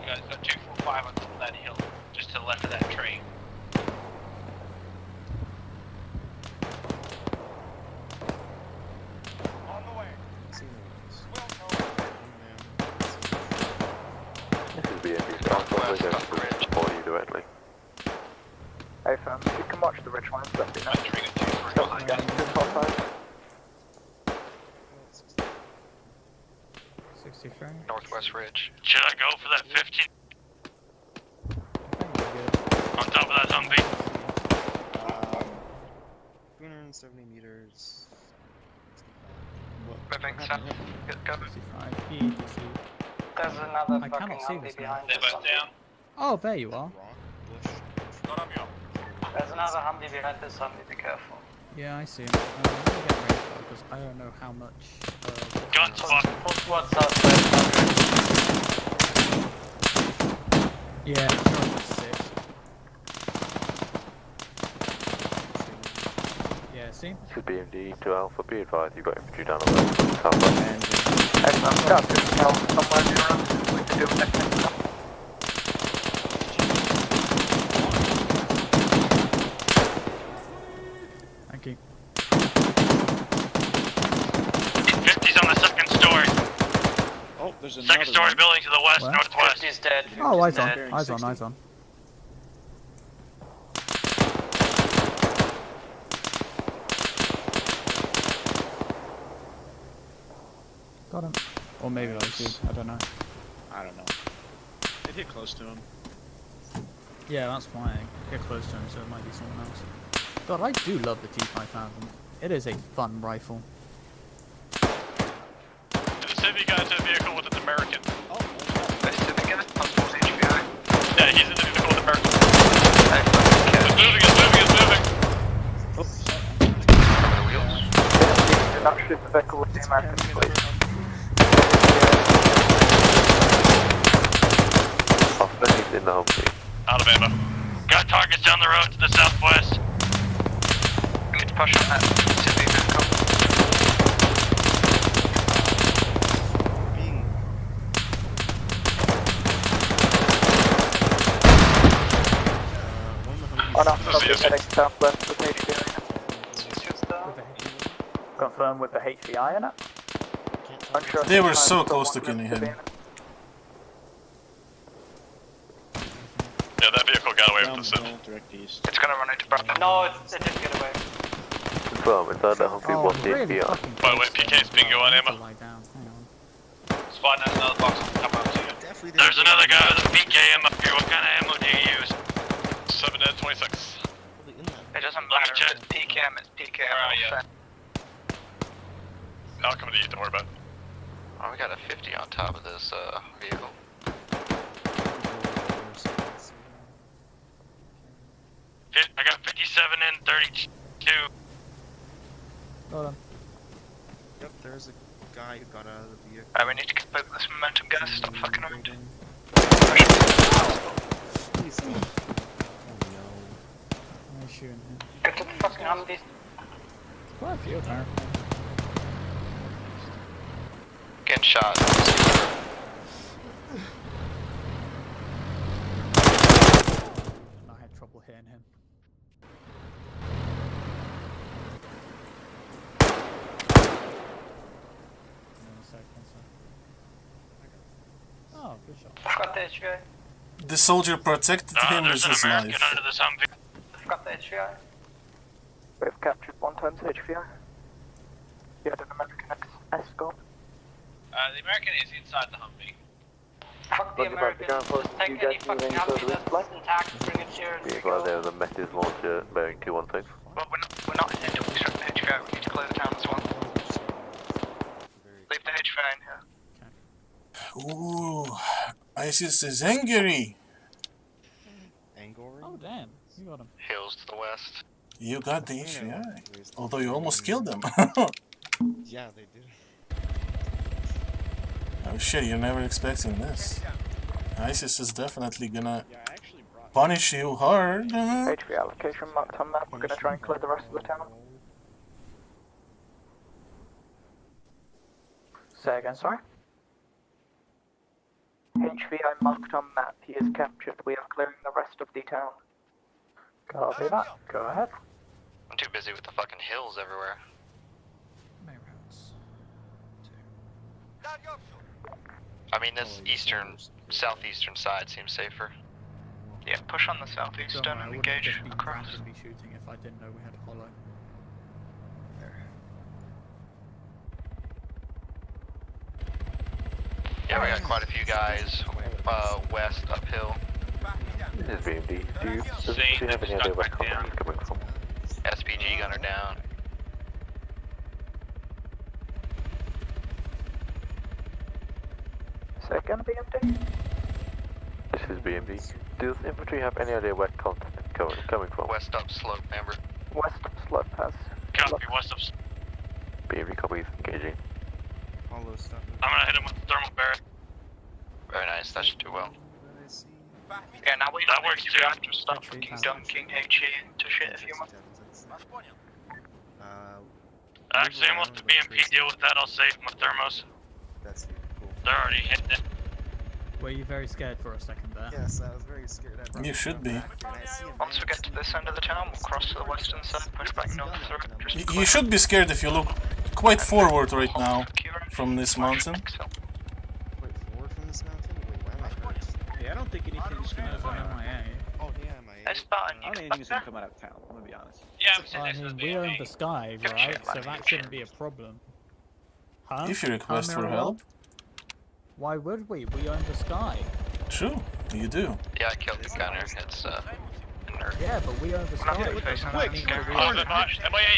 You guys got 245 on top of that hill, just to the left of that tree. On the way. This is BMP's council, we're going to support you directly. Hey fam, you can watch the ridge lines, let me know. Stop getting to the top side. 63. Northwest ridge. Should I go for that 15? On top of that Humvee? 270 meters. Moving south. Get cover. 65. There's another I fucking cannot see Humvee this now. behind They us. both down. Oh, there you are. There's another Humvee behind this Humvee, be careful. Yeah, I see him. I'm gonna get range card because I don't know how much. Guns fuck. What's southwest? Yeah, 6. Yeah, see? This is BMD to Alpha, be advised you've got infantry down on the southwest. Hey fam, got to tell somewhere near us what to do next time. Thank you. 50's on the second story. Oh, there's another Second story one. building to the west, Where? northwest. 50's dead. Oh, eyes on. dead. Eyes on, eyes on. Got him. Or maybe I did. I don't know. I don't know. It hit close to him. Yeah, that's fine. Get close to him, so it might be someone else. God, I do love the T5000. It is a fun rifle. Just save you guys to the vehicle with an American. Oh, Best to the guy, I'm supposed to HBI. Yeah, he's in the vehicle with American. It's moving, it's moving, it's moving. You're not shoot the vehicle with the American fleet. He's in the Humvee. Out of ammo. Got targets down the road to the southwest. We need to push on that city vehicle. Being Oh no, somebody's heading southwest with HVI. Confirm with the HVI in it. Unsure if They were the so time close to still killing wants to him. be in it. Yeah, that vehicle got away down with the the hill, direct east. It's gonna run into Bravo. No, it didn't get away. Confirm, inside the Humvee, Oh, what's the really NPR? fucking By the way, close PK's to bingo on I need to ammo. lie down. Hang on. Spotting another box coming up to you. Definitely didn't There's get another away. guy with a PKM up here. What kind of ammo do you use? 7 dead, 26. Probably in that. It doesn't Let me matter. check. It's PKM, it's PKM. Where are ya? I'll come to you, don't worry about it. Oh, we got a 50 on top of this vehicle. I got 57 and 32. Hold on. Yep, there's a guy who got out of the vehicle. Alright, we need to keep up this momentum, guys. Stop fucking around. Please. Oh no. I'm shooting him. Get to the fucking Humvees. Quite a few apparently. Getting shot. I had trouble hitting him. Oh, good shot. I've got the HVI. The soldier protected him with There's an his American life. under this Humvee. I've got the HVI. We've captured 1 times HVI. You had an American escort. The American is inside the Humvee. Fuck the American. Just take any fucking Humvee that's intact, bring it here and Be advised there was a Metis launcher bearing 216. Well, we're not in until we start the HVI. We need to clear the town as well. Leave the HVI in here. Ooh, ISIS is angry. Angry? Oh damn, you got him. Hills to the west. You got the HVI. Although you almost killed them. Yeah, they did. Oh shit, you're never expecting this. ISIS is definitely gonna punish you hard. HVI location marked on map. We're gonna try and clear the rest of the town. Say again, sorry? HVI marked on map. He is captured. We are clearing the rest of the town. Copy that. Go ahead. I'm too busy with the fucking hills everywhere. Main roads. I mean, this southeastern side seems safer. Yeah, push on the southeastern Don't worry, I and wouldn't engage just be across. randomly shooting if I didn't know we had a hollow. Yeah, we got quite a few guys west uphill. This is BMD. Do you have any idea where company is coming from? SPG gunner down. Second BMD? This is BMD. Does infantry have any idea where contact is coming from? West up slope, Amber. West slope has. Copy, west of. BMD copies, engaging. Hollow stuff. I'm gonna hit him with the thermal barrel. Very nice, that should do well. Yeah, now we That works too. just stop fucking dunking HE into shit if you want. Actually, I'm with the BMP. Deal with that. I'll save my thermos. That's cool. They're already hitting it. Were you very scared for a second there? Yes, I was very scared. You should be. Once we get to this end of the town, we'll cross to the western side, push back north through. You should be scared if you look quite forward right now from this mountain. Wait, forward from this mountain? Wait, why am I hurt? Yeah, I don't think anything's gonna Oh, yeah, MIA. It's fine. I don't think anything's gonna come out of town, I'm gonna be honest. Yeah, I mean, we own the sky, right? So that shouldn't be a problem. Huh? If you request for help. Why would we? We own the sky. True, you do. Yeah, I killed the gunner. It's a nerd. Yeah, but we own the sky. MIA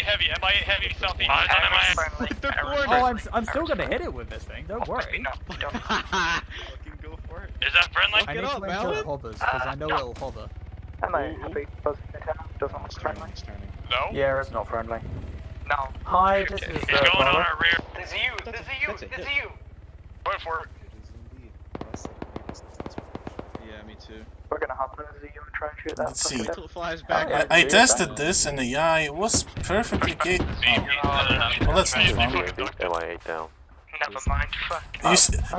heavy, MIA heavy, southeast. I'm still gonna hit it with this thing. Don't worry. Fucking go for it. Is that friendly? I need to make sure it hovers because I know it'll hover. Am I happy? Doesn't look friendly. No. Yeah, it's not friendly. No. Hi, this is He's going on Barbara. our rear. This is you. This is you. This is you. Wait for it. It is indeed. Yeah, me too. We're gonna hop in the ZU and try and shoot that. Let's see. Until it flies back. I tested this and the eye was perfectly capable. Well, that's not fun. MIA down. Never mind. Fuck.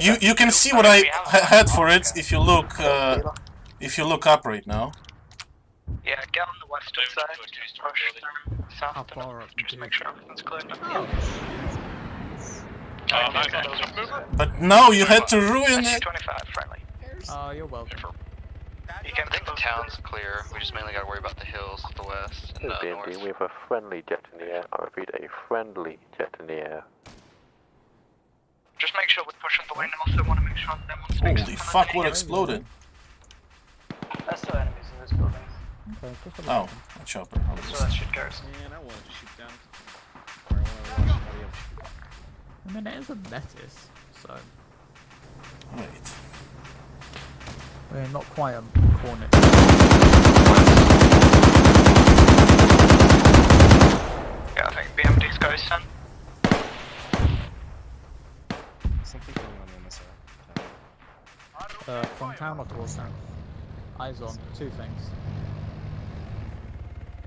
You can see what I had for it if you look up right now. Yeah, get on the western side. Just push through south. How far up? Just make sure everything's clear. But no, you had to ruin it. 25 friendly. Oh, you're welcome. You can I think the town's clear. We just mainly gotta worry about the hills to the west and This is the BMD. north. We have a friendly jet in the air. I repeat, a friendly jet in the air. just make sure we push up the way north. I want to make sure that one's Holy fuck, what exploded? There's still enemies in this building. Okay, just a Oh, little. a chopper. So that should go. Man, I wanted to shoot down. Or I wanted to watch somebody else shoot. I mean, it is a Metis, so Wait. we're not quite a cornet. Yeah, I think BMD's goes son. Something going on in this area. From town or towards town? Eyes on. Two things.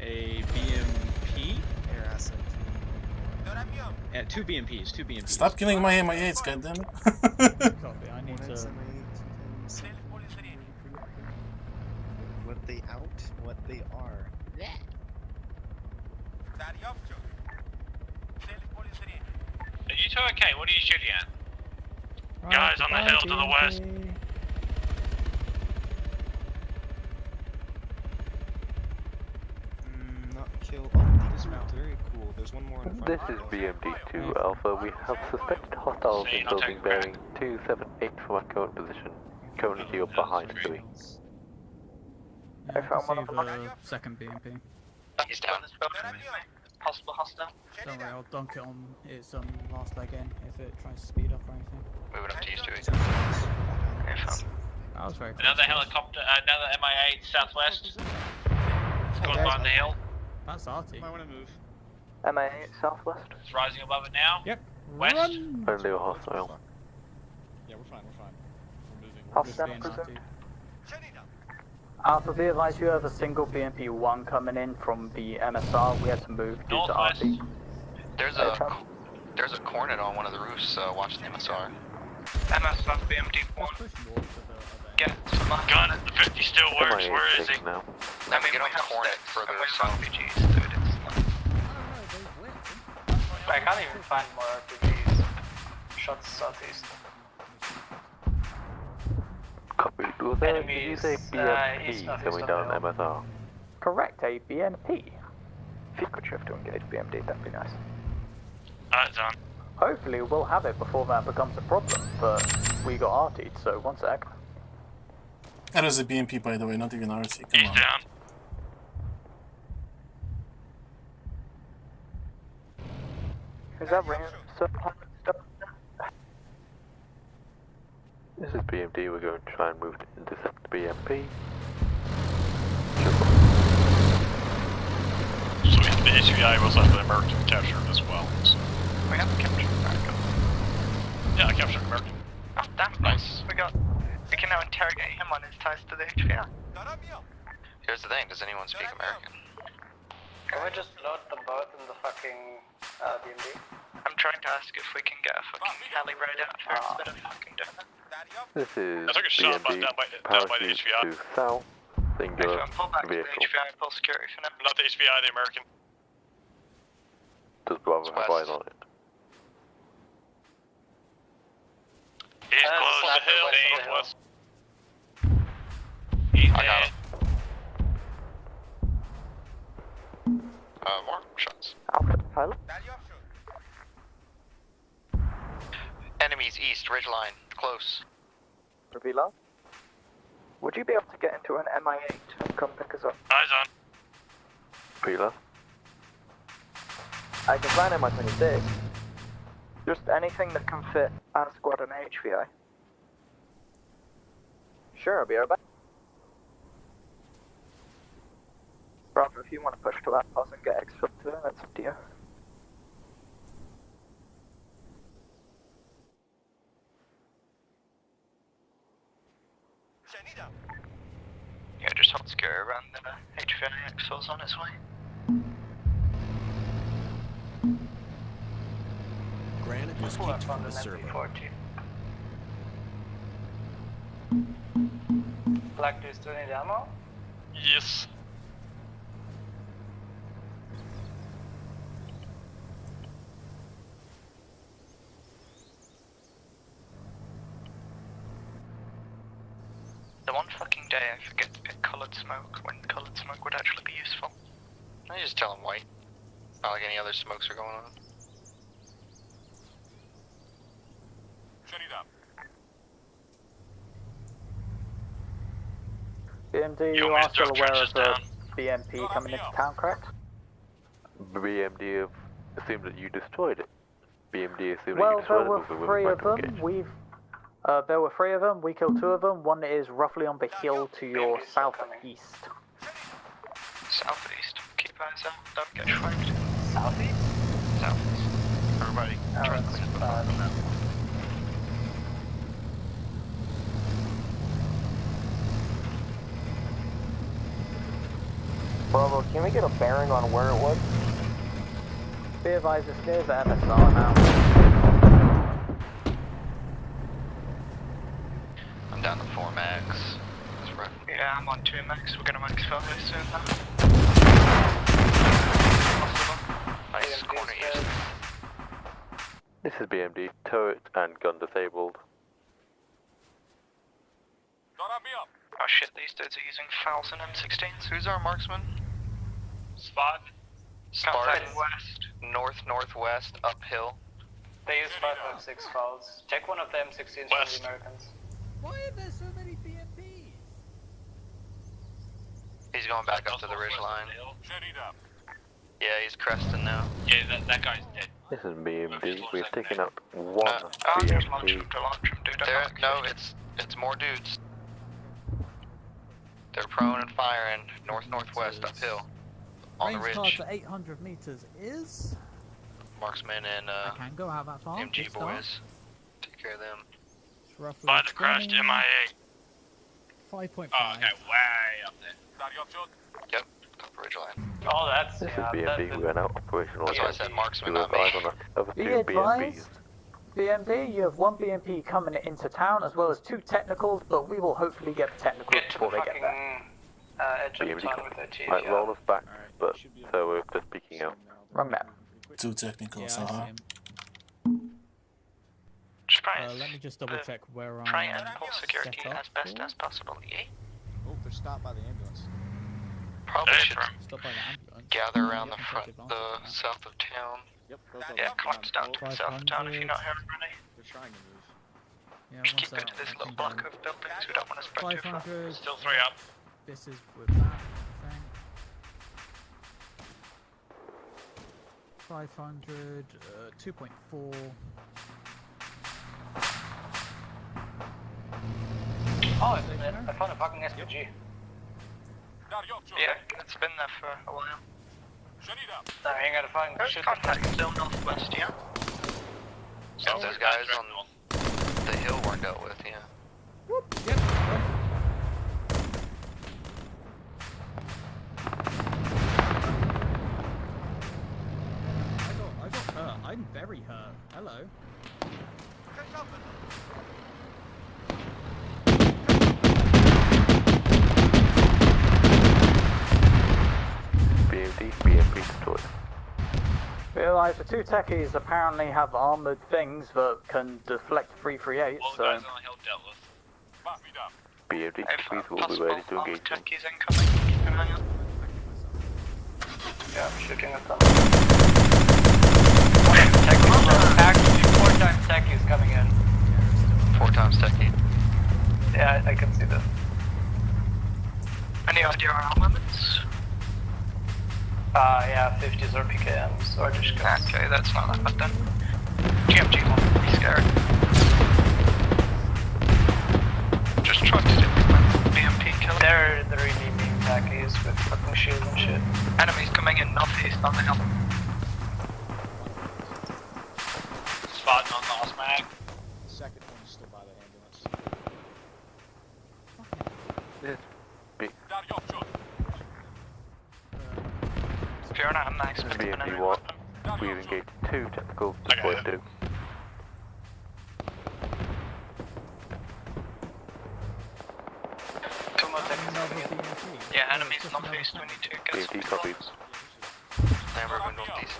A BMP? Air asset. Yeah, two BMPs, two BMPs. Stop killing my MI8s, goddammit. Copy, I need to... What they out, what they are. Are you two okay? What are you shooting at? Right, Guys on the hill to the west. Not kill. Oh, this route, very cool. There's one more in front. This is BMD2 Alpha. We have suspected hostiles in building bearing 278 from our current position. Currently healed behind Stewie. Yeah, I can see the second BMP. He's down this building. Possible hostile. Don't worry, I'll dunk it on its last leg in if it tries to speed up or anything. Moving up to you, Stewie. Okay, fine. That was very close. Another helicopter, another MI8 southwest. It's going behind the hill. That's Artie. Might want to move. MI8 southwest. It's rising above it now. Yep. West. Run! Only a hostile. Yeah, we're fine, we're fine. We're moving. Hostile, Being presume. Artie. Alpha, be advised you have a single BMP-1 coming in from the MSR. We had to move due to RT. There's a cornet on one of the roofs watching the MSR. MSR BMD1. Get some Gun at the 50 still works. Where is he? Now. I mean, get on the cornet further south. RPGs, dude. I can't even find more RPGs. Shots southeast. Copy. Was there, did you say BMP coming down MSR? Correct, a BMP. If you could shift to engage BMD, that'd be nice. Eyes on. Hopefully we'll have it before that becomes a problem, but we got RT'd, so one sec. That was a BMP, by the way, not even RC. Come He's on. down. Is that ram stuff? This is BMD. We're going to try and move to intercept BMP. So the HVI was left an American captured as well. So. We have captured American. Yeah, I captured American. Oh, damn, nice. We can now interrogate him on his ties to the HVI. Here's the thing, does anyone speak American? Can we just load them both in the fucking BMD? I'm trying to ask if we can get a fucking heli ride out for instead of fucking doing that. This is I took a shot BMD. down by the Parachute HVI. to south. Singular Pull back to the vehicle. HVI, pull security for now. Not the HVI, the American. Does Bravo have eyes on it? He's close to sniper hill, west of the aimed hill. west. He's I got dead. him. More shots. Alpha pilot. Enemies east, ridgeline, close. Revila. Would you be able to get into an MI8 and come pick us up? Eyes on. Pila? I can find MI26. Just anything that can fit our squad and HVI. Sure, I'll be right back. Bravo, if you want to push to that pause and get exfil to it, that's up to you. Yeah, just hold security around the HVI exfil's on its way. Granite was kicked from the server. Black, do you still need ammo? Yes. The one fucking day I forget to pick coloured smoke when coloured smoke would actually be useful. I just tell them white. Not like any other smokes are going on. BMD, you are still aware of the BMP coming into town, correct? BMD have assumed that you destroyed it. BMD assuming Well, you there just were want to move three away of from them. There were 3 of them. We killed 2 of them. One is roughly on the hill to your southeast. Southeast. Keep eyes out. Don't get fragged. Southeast? Southeast. Everybody, try to clean up the front now. Bravo, can we get a bearing on where it was? Be advised, it's near the MSR now. I'm down to 4 mags. That's right. Yeah, I'm on 2 max. We're gonna max fairly soon now. Nice, corner east. This is BMD, turret and gun disabled. Oh shit, these dudes are using fouls and M16s. Who's our marksman? Spot. Spartan west. Northwest, uphill. They use 556 fouls. Check one of the M16s from the Americans. Why are there so many BMPs? He's going back up to the ridge line. Yeah, he's cresting now. Yeah, that guy's dead. This is BMD, we've taken out 1 just launch BMP. him, dude. No, it's more dudes. They're prone and firing northwest uphill on the Range ridge. card for 800 meters is. Marksman and I can go out that far. MG Good start. boys. Take care of them. It's roughly By the crashed 20, MIA. 5.5. Oh, okay, way up there. Yep, up ridge line. Oh, that's This is yeah. BMD, we are now operational. That's why I said marksman, We not have me. eyes on the other Be 2 BMPs. advised, BMP, you have 1 BMP coming into town as well as 2 technicals, but we will hopefully get the technicals Get to the before they get fucking there. edge of BMD town with their might TSB. roll us back, but so we're just peeking out. Wrong map. 2 technicals, Yeah, I see uh-huh. him. Let me just double check where Try I'm and pull security set up as best for. as possible, yeah? Oh, they're stopped by the ambulance. Probably should Stop by the ambulance. gather around Yeah, the I can front, take advantage the of that. south of town. Yep, both of Yeah, them. collapse down to the south of town if you're not here already. They're trying to move. Yeah, Just one keep sec, it to this I little can block go. of buildings. We don't want to spread too far. 500. Still 3 up. This is with that thing. 500, 2.4. Oh, I found a fucking SPG. Yeah, it's been there for a while. No, I ain't gonna find There's shit. contact still northwest, yeah? So those guys on the hill were dealt with, yeah. Whoop, yep. Yep. I got hurt. I'm very hurt. Hello. BMD, BMP deployed. Realise the 2 techies apparently have armoured things that can deflect 338, All the so... guys on the hill dealt with. BMD, please will be Possible ready to armed engage them. techies incoming. Keep an eye out. Yeah, I'm shooting at them. Actually, 4 times techies coming in. 4 times techie. Yeah, I can see this. Any idea on our limits? Yeah, 50s or PKMs or just guns. Okay, that's not that bad then. GMG won't be scared. Just try to stick with my BMP killer. They're really mean techies with fucking shields and shit. Enemies coming in northeast on the hill. Spotting on the last mag. The second one's still by the ambulance. Yes, B. If you're not a max, This is BMP 1. We've engaged 2 technicals, deployed 2. Yeah, enemies northeast, we need to get some BMP copied. They're moving northeast.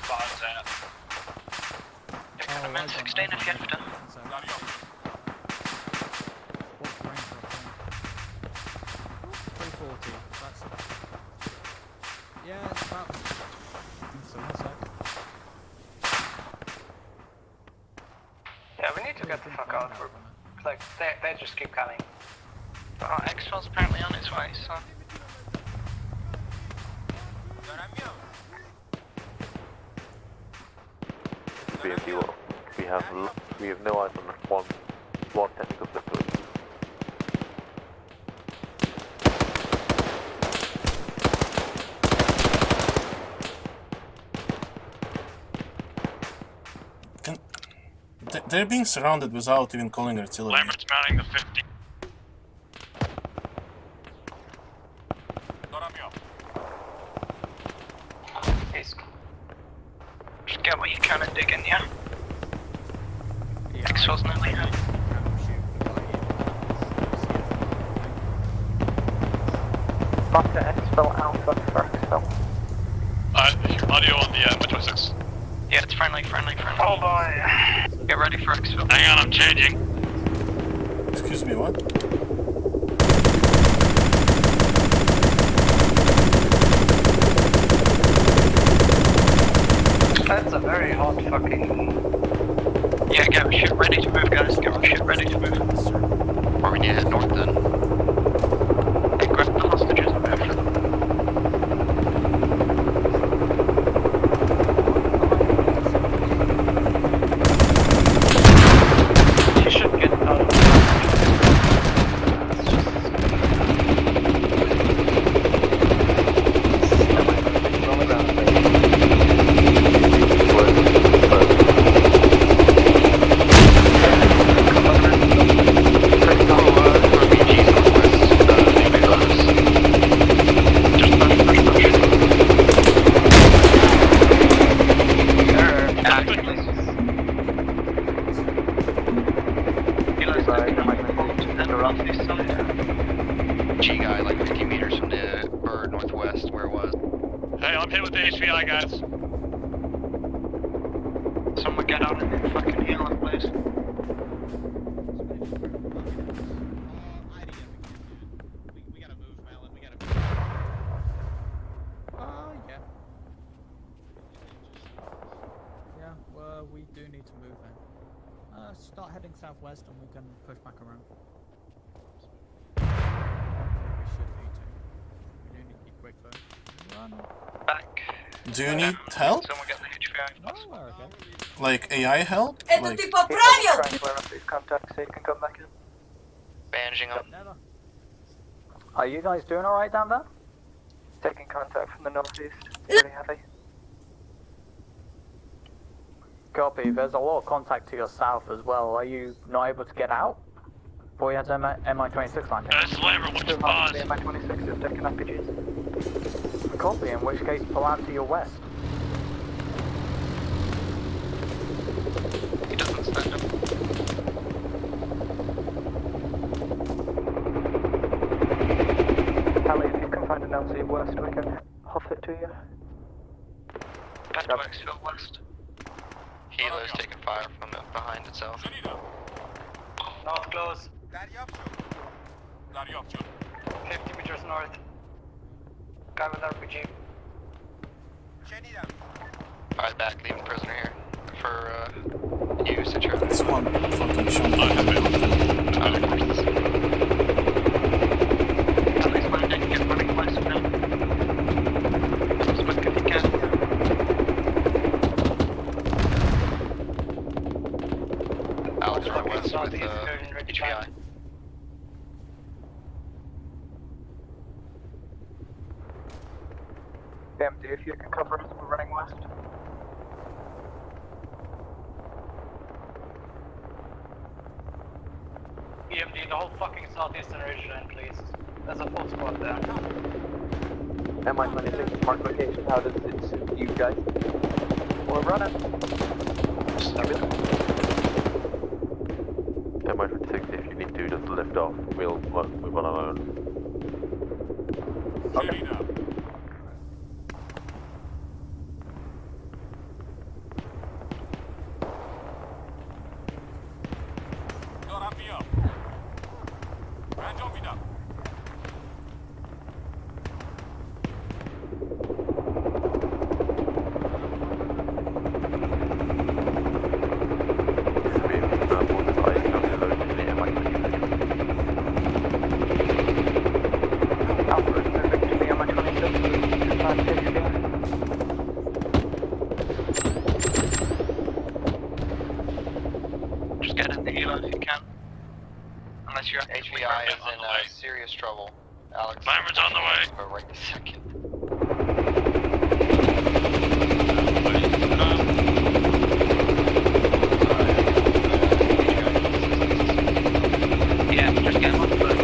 Spotting's at. You can amend 16 if you have to. What's the range of that thing? 340. That's yeah, it's about. So one sec. Yeah, we need to get the fuck out. Like, they just keep coming. Oh, Exfil's apparently on his way, so... BMD well. We have no eyes on one technical facility. They're being surrounded without even calling artillery. Lambert's mounting the 50. Just get what you can and dig in, yeah? Exfil's nearly here. Mark the Exfil Alpha for Exfil. Audio on the Metro 6. Yeah, it's friendly. Oh boy. Get ready for Exfil. Hang on, I'm changing. Excuse me, what? That's a very hot fucking... Yeah, get shit ready to move, guys. Get shit ready to move. Or we need to head north then. Hey, grab the hostages and move for them. You should get out. G guy, like 50 meters from the bird northwest, where it was. Hey, I'm hit with the HVI, guys. Someone get out and fucking heal him, please. We gotta move, Malin. We gotta move. Yeah. Yeah, well, we do need to move then. Start heading southwest and we can push back around. We should need to. We do need to be quick though. Run. Back. Do you need help? Someone get the HVI. Oh, we're okay. Like AI help? Это Like... ты поправил? Contact so you can come back in. Bandaging up. Never. Are you guys doing alright down there? Taking contact from the northeast. Pretty heavy. Copy, there's a lot of contact to your south as well. Are you not able to get out? Before you had to MI-26 landing? It's Lambert, what's your pause? The MI-26 is taking RPGs. Copy, in which case pull out to your west. He doesn't stand up. Tally, if you can find an LC west, we can huff it to you. Back to Exfil west. Helo's taking fire from behind itself. North close. 50 meters north. Guy with RPG. Alright, back, leaving prisoner here. For, you, Citra. This one fucking shot. Other forces. At least landing, get running west now. As quick as you can. Alex right west with, HVI. BMD, if you can cover us, we're running west. EMD, the whole fucking southeastern region, please. There's a full squad there. MI-26 mark location, how does it suit you guys? We're running. MI-26, if you need to, just lift off. We'll move on our own. Okay. Just get in the helo if you can. Unless you're HVI is in serious trouble. Alex. Climber's on the way. Go right this second. Yeah, just get him off the boat.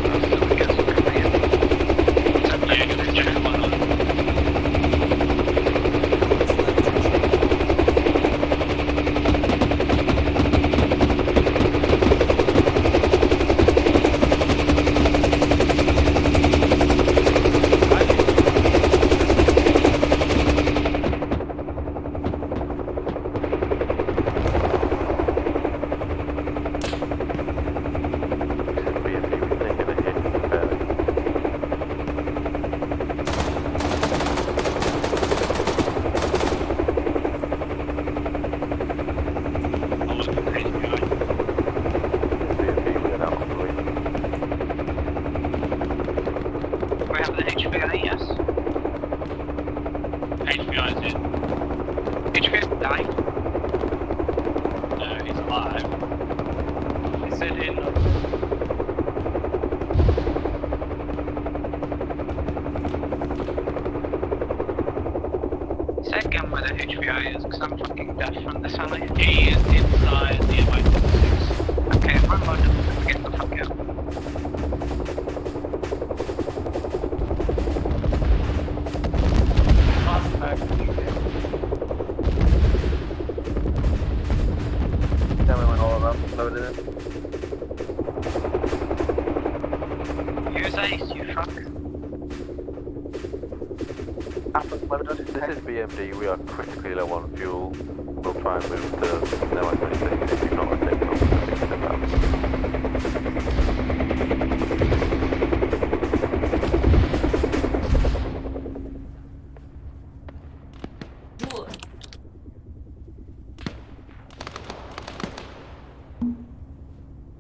This is BMD, we are critically low on fuel. We'll try and move to no I-26 if you've not taken off the step out.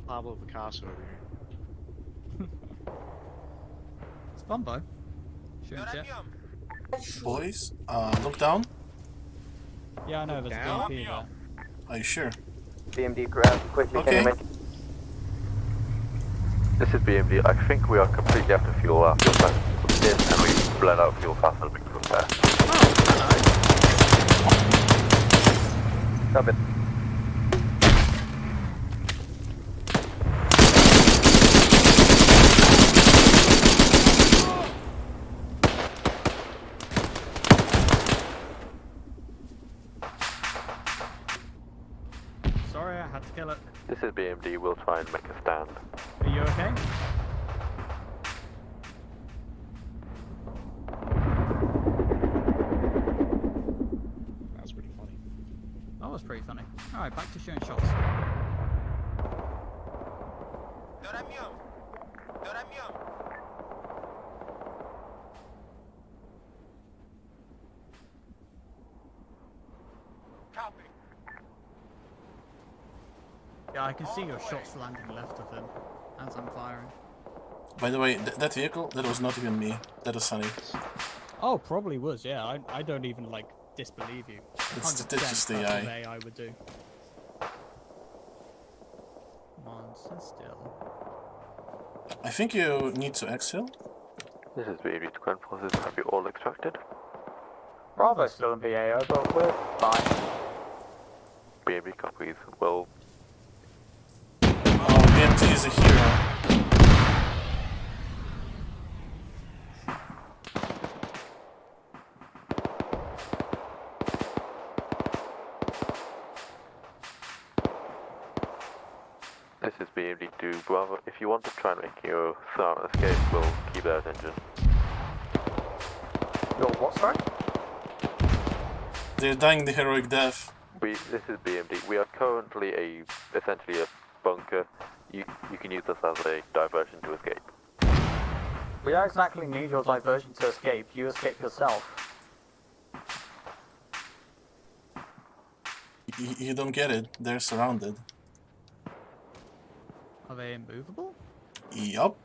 Pablo Picasso over here. It's fun though. Shooting shit. Boys, look down. Yeah, I know, there's a BP there. Are you sure? BMD, grab quickly. Okay. Can you make This is BMD, I think we are completely out of fuel. Our fuel tank is in and we bled out fuel faster than we could repair. Stop it. Sorry, I had to kill it. This is BMD, we'll try and make a stand. Are you okay? That was pretty funny. That was pretty funny. Alright, back to shooting shots. Yeah, I can see your shots landing left of him as I'm firing. By the way, that vehicle, that was not even me. That was Sunny. Oh, probably was, yeah. I don't even, like, disbelieve you. It's just the that's AI. what AI would do. Come on, stand still. I think you need to exhale. This is BMD to Grand Forces, have you all extracted? Bravo's still in BAO, but we're fine. BMD copies, well... Oh, BMT is a hero. This is BMD to Bravo. If you want to try and make your silent escape, we'll keep that attention. Your what, sorry? They're dying the heroic death. This is BMD. We are currently essentially a bunker. You can use this as a diversion to escape. We don't exactly need your diversion to escape. You escape yourself. You don't get it. They're surrounded. Are they immovable? Yup.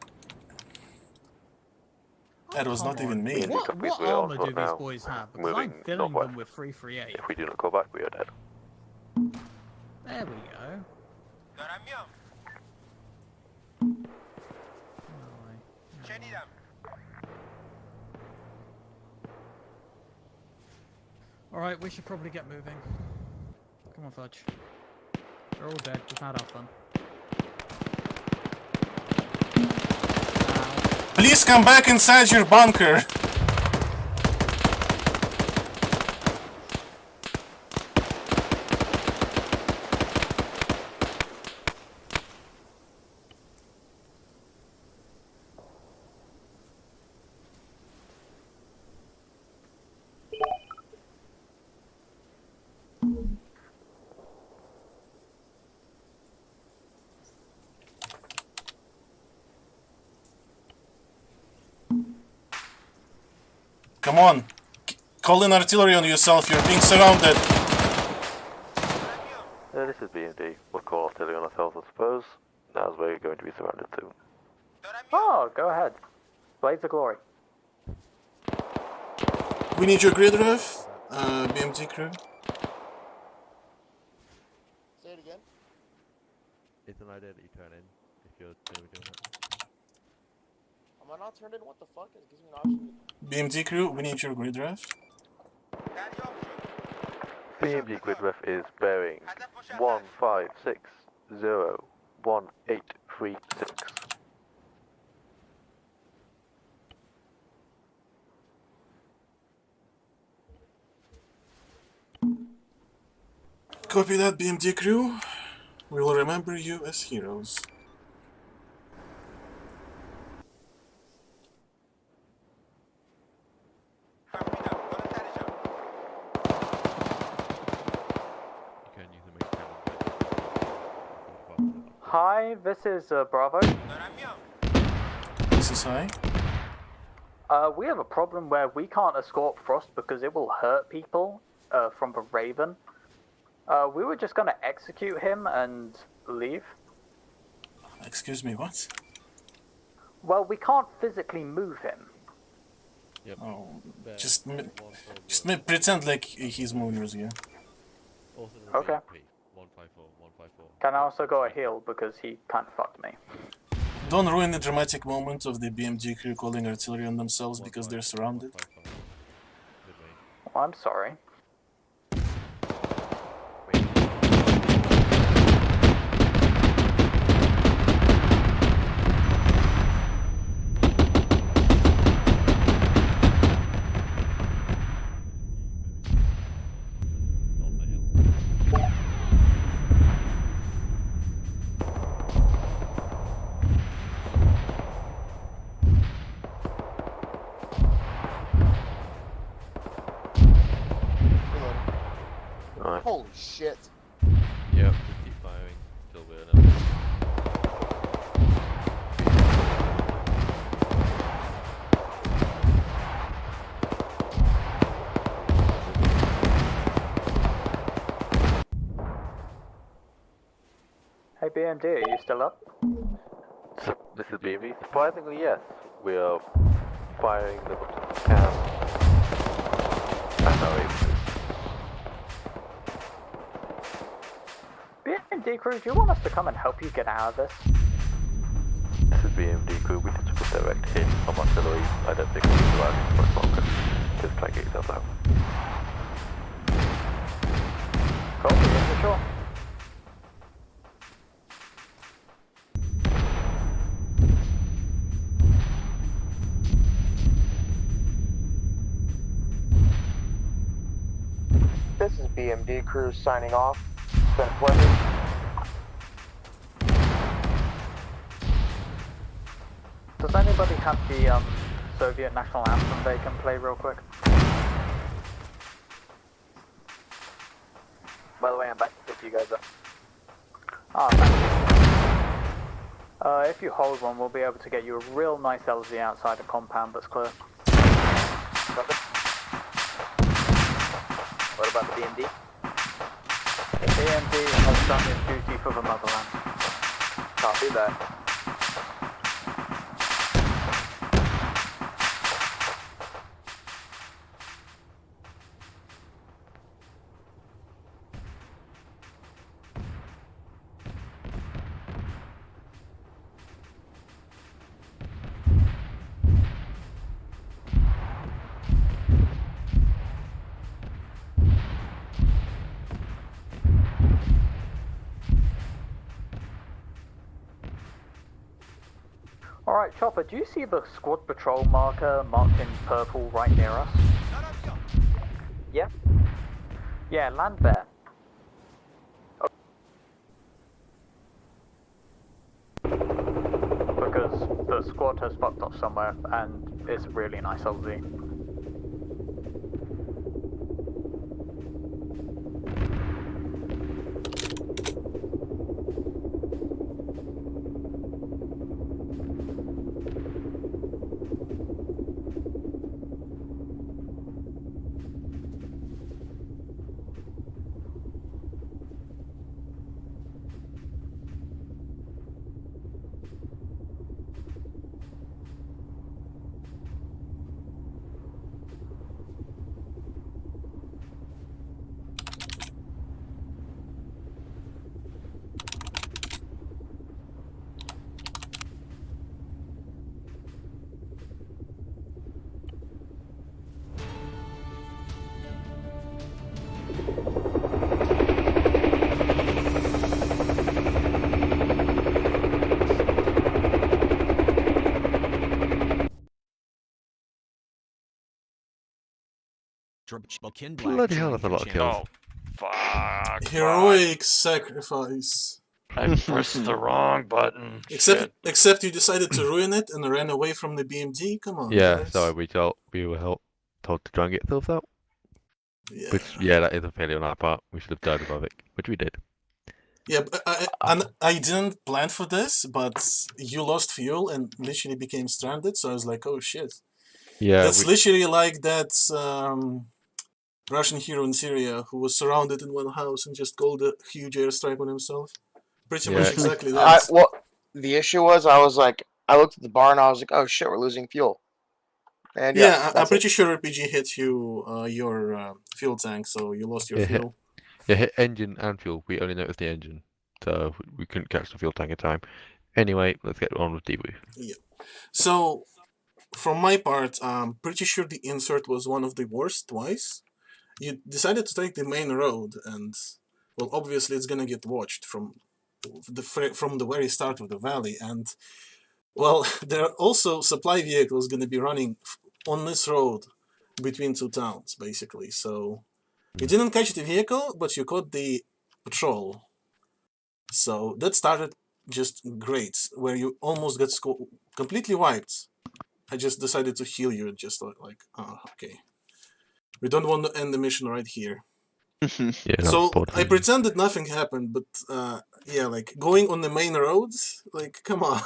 That was not even me. What armor do these boys have? Because I'm filling them with 338. If we do not call back, we are dead. There we go. Alright, we should probably get moving. Come on, Fudge. They're all dead. We've had our fun. Please come back inside your bunker. Come on. Call in artillery on yourself. You're being surrounded. This is BMD. We'll call artillery on ourselves, I suppose. Now's where you're going to be surrounded too. Oh, go ahead. Blades of glory. We need your grid ref, BMT crew. Say it again. It's an idea that you turn in if you're doing it. Am I not turned in? What the fuck? It gives me an option. BMT crew, we need your grid ref. BMD grid ref is bearing 15601836. Copy that, BMT crew. We will remember you as heroes. Hi, this is Bravo. This is high. We have a problem where we can't escort Frost because it will hurt people from the Raven. We were just gonna execute him and leave. Excuse me, what? Well, we can't physically move him. Yep. Oh, just pretend like he's moving with you. Okay. 154, 154. Can I also go a heal because he kind of fucked me. Don't ruin the dramatic moment of the BMG crew calling artillery on themselves because they're surrounded. Oh, I'm sorry. Holy shit. Yep, just keep firing till we're in. Hey BMD, are you still up? This is BMD. Surprisingly, yes. We are firing the cam and our aim. BMD crew, do you want us to come and help you get out of this? This is BMD crew. We can just direct hit from artillery. I don't think we need to run for as long as just try to get yourself out. Copy, yeah, for sure. This is BMD crew signing off. It's been a pleasure. Does anybody have the Soviet national anthem they can play real quick? By the way, I'm back to pick you guys up. Ah, thank you. If you hold one, we'll be able to get you a real nice LZ outside the compound that's clear. What about the BMD? The BMD has done its duty for the motherland. Copy that. Alright, Chopper, do you see the squad patrol marker marked in purple right near us? Yeah? Yeah, land there. Because the squad has fucked off somewhere and it's a really nice LZ. Bloody hell, that's a lot of kills. Oh, fuck. Heroic sacrifice. I pressed the wrong button. Except you decided to ruin it and ran away from the BMD. Come on, Yeah, guys. so we were told to try and get those out. Yeah. Which, yeah, that is a failure on our part. We should have died above it, which we did. Yeah, but I didn't plan for this, but you lost fuel and literally became stranded. So I was like, oh shit. Yeah, that's literally like that Russian hero in Syria who was surrounded in one house and just called a huge airstrike on himself. Pretty much exactly that. Well, the issue was I looked at the bar and I was like, oh shit, we're losing fuel. And yeah, I'm pretty sure RPG hit you your fuel tank, so you lost your fuel. Hit engine and fuel. We only noticed the engine, so we couldn't catch the fuel tank in time. Anyway, let's get on with debrief. Yeah. So, from my part, I'm pretty sure the insert was one of the worst twice. You decided to take the main road, and well, obviously it's gonna get watched from the very start of the valley, and well, there are also supply vehicles gonna be running on this road between two towns, basically. So you didn't catch the vehicle, but you caught the patrol. So that started just great, where you almost got completely wiped. I just decided to heal you, just like, oh, okay. We don't want to end the mission right here. Yeah, so I pretended nothing happened, but yeah, like going on the main road, like, come on.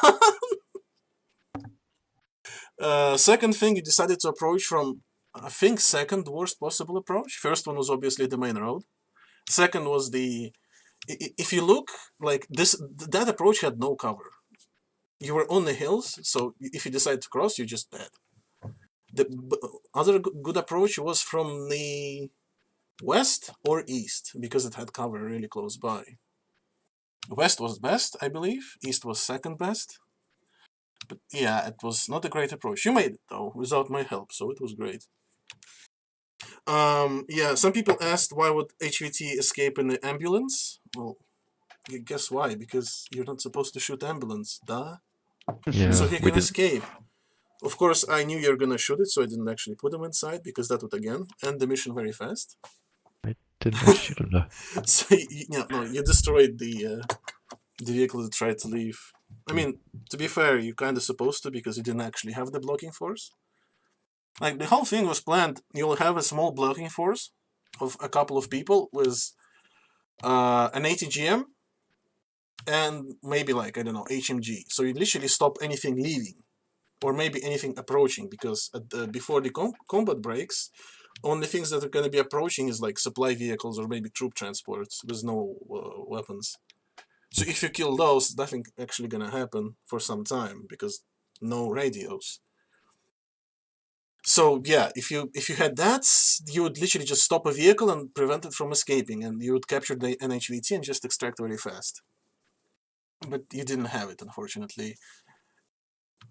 Second thing, you decided to approach from, I think, second worst possible approach. First one was obviously the main road. Second was the, if you look, like that approach had no cover. You were on the hills, so if you decide to cross, you're just dead. The other good approach was from the west or east, because it had cover really close by. West was best, I believe. East was second best. But yeah, it was not a great approach. You made it, though, without my help, so it was great. Yeah, some people asked why would HVT escape in the ambulance? Well, guess why? Because you're not supposed to shoot ambulance, duh. Yeah, so he can escape. Of course, I knew you were gonna shoot it, so I didn't actually put him inside, because that would, again, end the mission very fast. I didn't shoot him, though. So, you destroyed the vehicle that tried to leave. I mean, to be fair, you kind of supposed to, because you didn't actually have the blocking force. Like, the whole thing was planned. You'll have a small blocking force of a couple of people with an ATGM and maybe, like, I don't know, HMG. So you literally stop anything leaving or maybe anything approaching, because before the combat breaks, only things that are going to be approaching is like supply vehicles or maybe troop transports with no weapons. So if you kill those, nothing actually going to happen for some time, because no radios. So yeah, if you had that, you would literally just stop a vehicle and prevent it from escaping, and you would capture the NHVT and just extract very fast. But you didn't have it, unfortunately.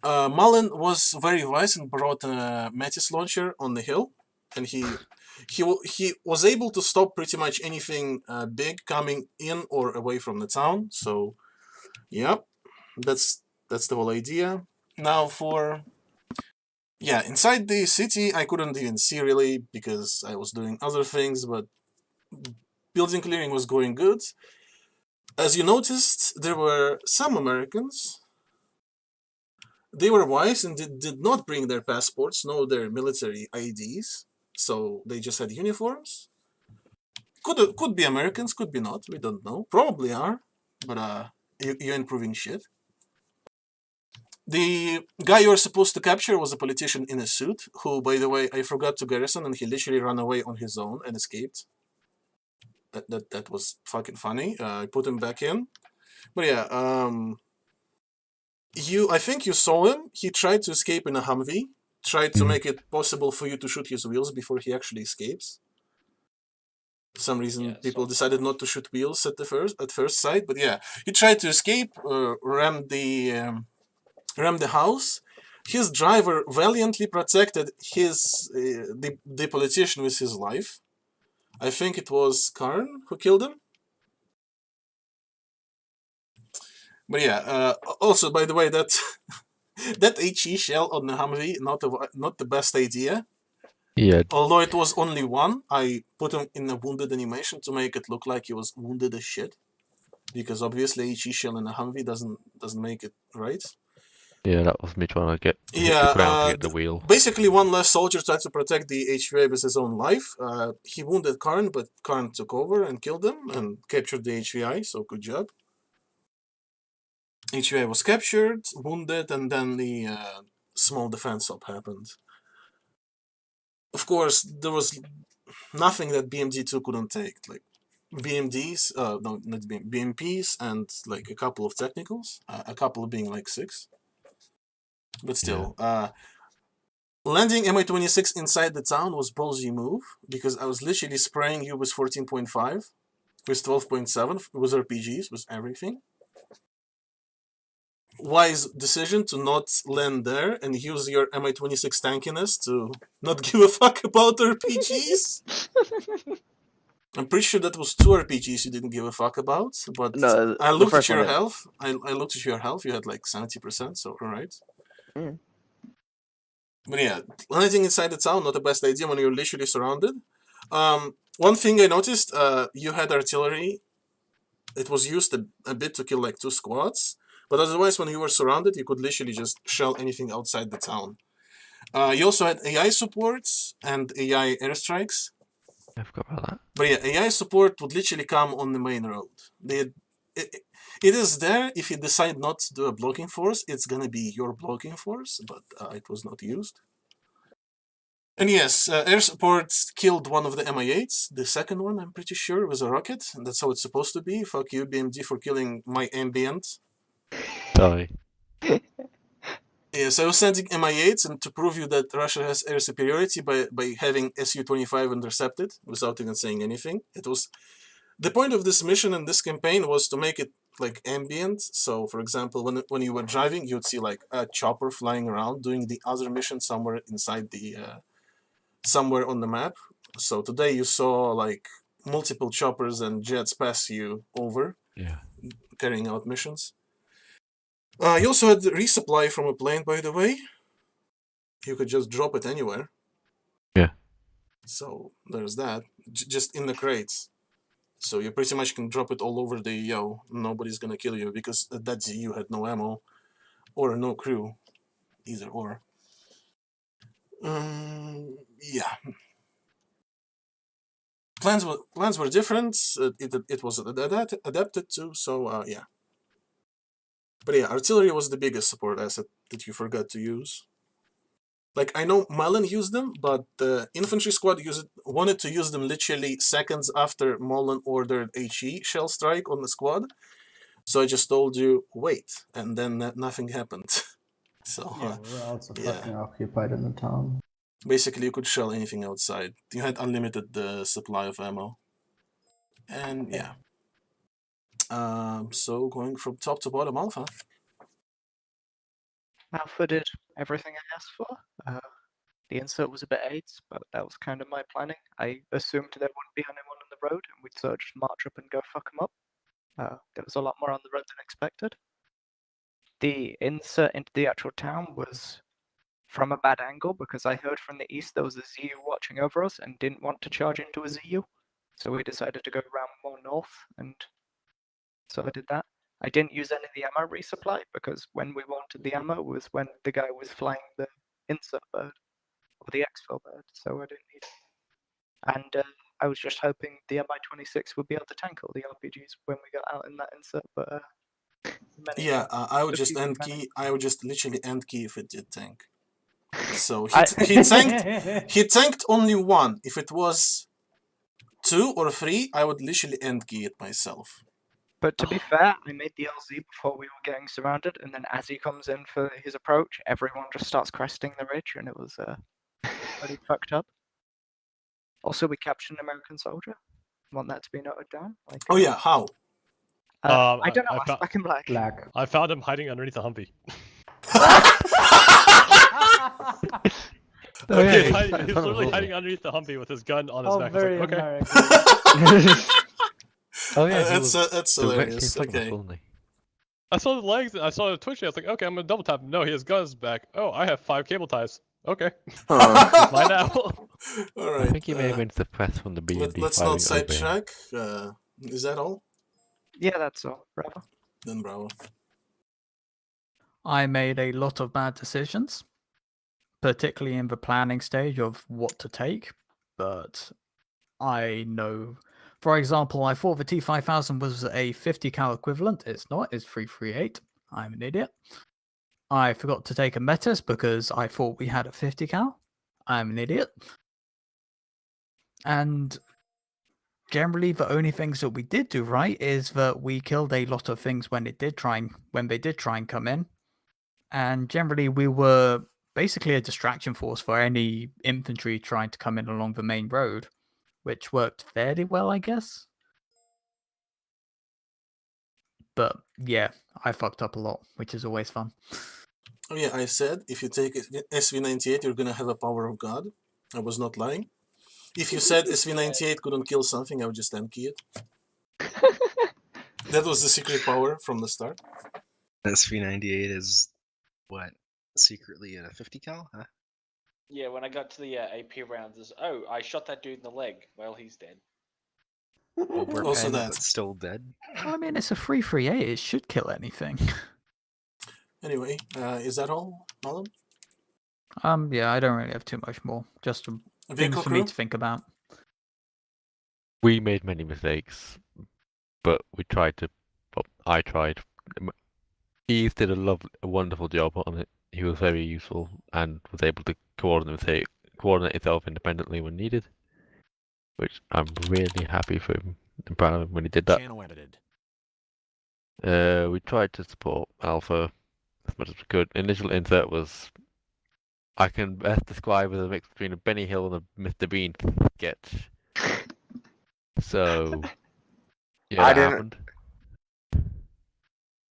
Mullen was very wise and brought a Metis launcher on the hill, and he was able to stop pretty much anything big coming in or away from the town. So, yeah, that's the whole idea. Now for... Yeah, inside the city I couldn't even see really because I was doing other things, but building clearing was going good. As you noticed, there were some Americans. They were wise and did not bring their passports, nor their military IDs, so they just had uniforms. Could be Americans, could be not, we don't know. Probably are, but you ain't proving shit. The guy you were supposed to capture was a politician in a suit, who, by the way, I forgot to garrison, and he literally ran away on his own and escaped. That was fucking funny. I put him back in. But yeah, I think you saw him. He tried to escape in a Humvee, tried to make it possible for you to shoot his wheels before he actually escapes. For some reason, people decided not to shoot wheels at first sight, but yeah, he tried to escape, rammed the house. His driver valiantly protected the politician with his life. I think it was Karn who killed him. But yeah, also, by the way, that that HE shell on the Humvee, not the best idea. Yeah. Although it was only one, I put him in a wounded animation to make it look like he was wounded as shit. Because obviously HE shell in a Humvee doesn't make it right. Yeah, that was me trying to get hit the ground to get the wheel. Basically, one less soldier tried to protect the HVA with his own life. He wounded Karn, but Karn took over and killed him and captured the HVI, so good job. HVI was captured, wounded, and then the small defense op happened. Of course, there was nothing that BMD2 couldn't take, like BMDs, no, not BMPs, and like a couple of technicals, a couple being like 6. But still, landing Mi-26 inside the town was ballsy move, because I was literally spraying you with 14.5, with 12.7, with RPGs, with everything. Wise decision to not land there and use your Mi-26 tankiness to not give a fuck about RPGs. I'm pretty sure that was 2 RPGs you didn't give a fuck about, but No, I looked at your one, health. I looked at your health. You had like 70%, so alright. Mm. But yeah, landing inside the town, not the best idea when you're literally surrounded. One thing I noticed, you had artillery. It was used a bit to kill like 2 squads, but otherwise when you were surrounded, you could literally just shell anything outside the town. You also had AI supports and AI airstrikes. I forgot about that. But yeah, AI support would literally come on the main road. It is there. If you decide not to do a blocking force, it's gonna be your blocking force, but it was not used. And yes, air support killed one of the Mi-8s. The second one, I'm pretty sure, was a rocket. And that's how it's supposed to be. Fuck you, BMD, for killing my ambient. Sorry. Yes, I was sending Mi-8s and to prove you that Russia has air superiority by having Su-25 intercepted without even saying anything. It was the point of this mission and this campaign was to make it like ambient. So, for example, when you were driving, you'd see like a chopper flying around doing the other mission somewhere inside the somewhere on the map. So today you saw like multiple choppers and jets pass you over, carrying out missions. You also had resupply from a plane, by the way. You could just drop it anywhere. Yeah. So there's that, just in the crates. So you pretty much can drop it all over the yo. Nobody's gonna kill you because that ZU had no ammo or no crew, either or. Yeah. Plans were different. It was adapted to. So yeah. But yeah, artillery was the biggest support asset that you forgot to use. Like, I know Mullen used them, but the infantry squad wanted to use them literally seconds after Mullen ordered HE shell strike on the squad. So I just told you, wait, and then nothing happened. So, yeah, we were also fucking occupied in the town. Basically, you could shell anything outside. You had unlimited supply of ammo. And yeah. So going from top to bottom, Alpha. Alpha did everything I asked for. The insert was a bit AIDS, but that was kind of my planning. I assumed there wouldn't be anyone on the road, and we'd sort of just march up and go fuck them up. There was a lot more on the road than expected. the insert into the actual town was from a bad angle because I heard from the east there was a ZU watching over us and didn't want to charge into a ZU. So we decided to go around more north, and so I did that. I didn't use any of the ammo resupply because when we wanted the ammo was when the guy was flying the insert bird or the exfil bird, so I didn't need it. And I was just hoping the Mi-26 would be able to tank all the RPGs when we got out in that insert, but Yeah, I would just end key. I would just literally end key if it did tank. So he tanked only one. If it was 2 or 3, I would literally end key it myself. But to be fair, I made the LZ before we were getting surrounded, and then as he comes in for his approach, everyone just starts cresting the ridge, and it was pretty fucked up. Also, we captured an American soldier. Want that to be noted down? Like, oh yeah, how? I don't know. Back in black. I found him hiding underneath a Humvee. Okay. He's literally hiding underneath the Humvee with his gun on his back. Very Like, okay. American. Oh yeah, that's hilarious. Okay. I saw the legs and I saw the twitching. I was like, okay, I'm gonna double tap. No, he has guns back. Oh, I have 5 cable ties. Okay. Mine now. All right. I think he may have been suppressed from the B&D. Let's not sidetrack. Is that all? Yeah, that's all. Bravo. Then bravo. I made a lot of bad decisions, particularly in the planning stage of what to take, but I know, for example, I thought the T5000 was a 50 cal equivalent. It's not, it's 338. I'm an idiot. I forgot to take a Metis because I thought we had a 50 cal. I'm an idiot. And generally the only things that we did do right is that we killed a lot of things when they did try and come in. And generally we were basically a distraction force for any infantry trying to come in along the main road, which worked fairly well, I guess. But yeah, I fucked up a lot, which is always fun. Oh yeah, I said if you take SV98, you're gonna have a power of God. I was not lying. If you said SV98 couldn't kill something, I would just end key it. That was the secret power from the start. SV98 is what? Secretly a 50 cal, huh? Yeah, when I got to the AP rounds, oh, I shot that dude in the leg. Well, he's dead. Also that. But still dead. Well, I mean, it's a 338. It should kill anything. Anyway, is that all, Alan? Yeah, I don't really have too much more. Just some things for me to think about. We made many mistakes, but we tried to. Well, I tried. Eve did a wonderful job on it. He was very useful and was able to coordinate himself independently when needed, which I'm really happy for him and proud of him when he did that. Channel edited. We tried to support Alpha as much as we could. Initial insert was, I can best describe as a mix between a Benny Hill and a Mr. Bean sketch. So, yeah, I that didn't.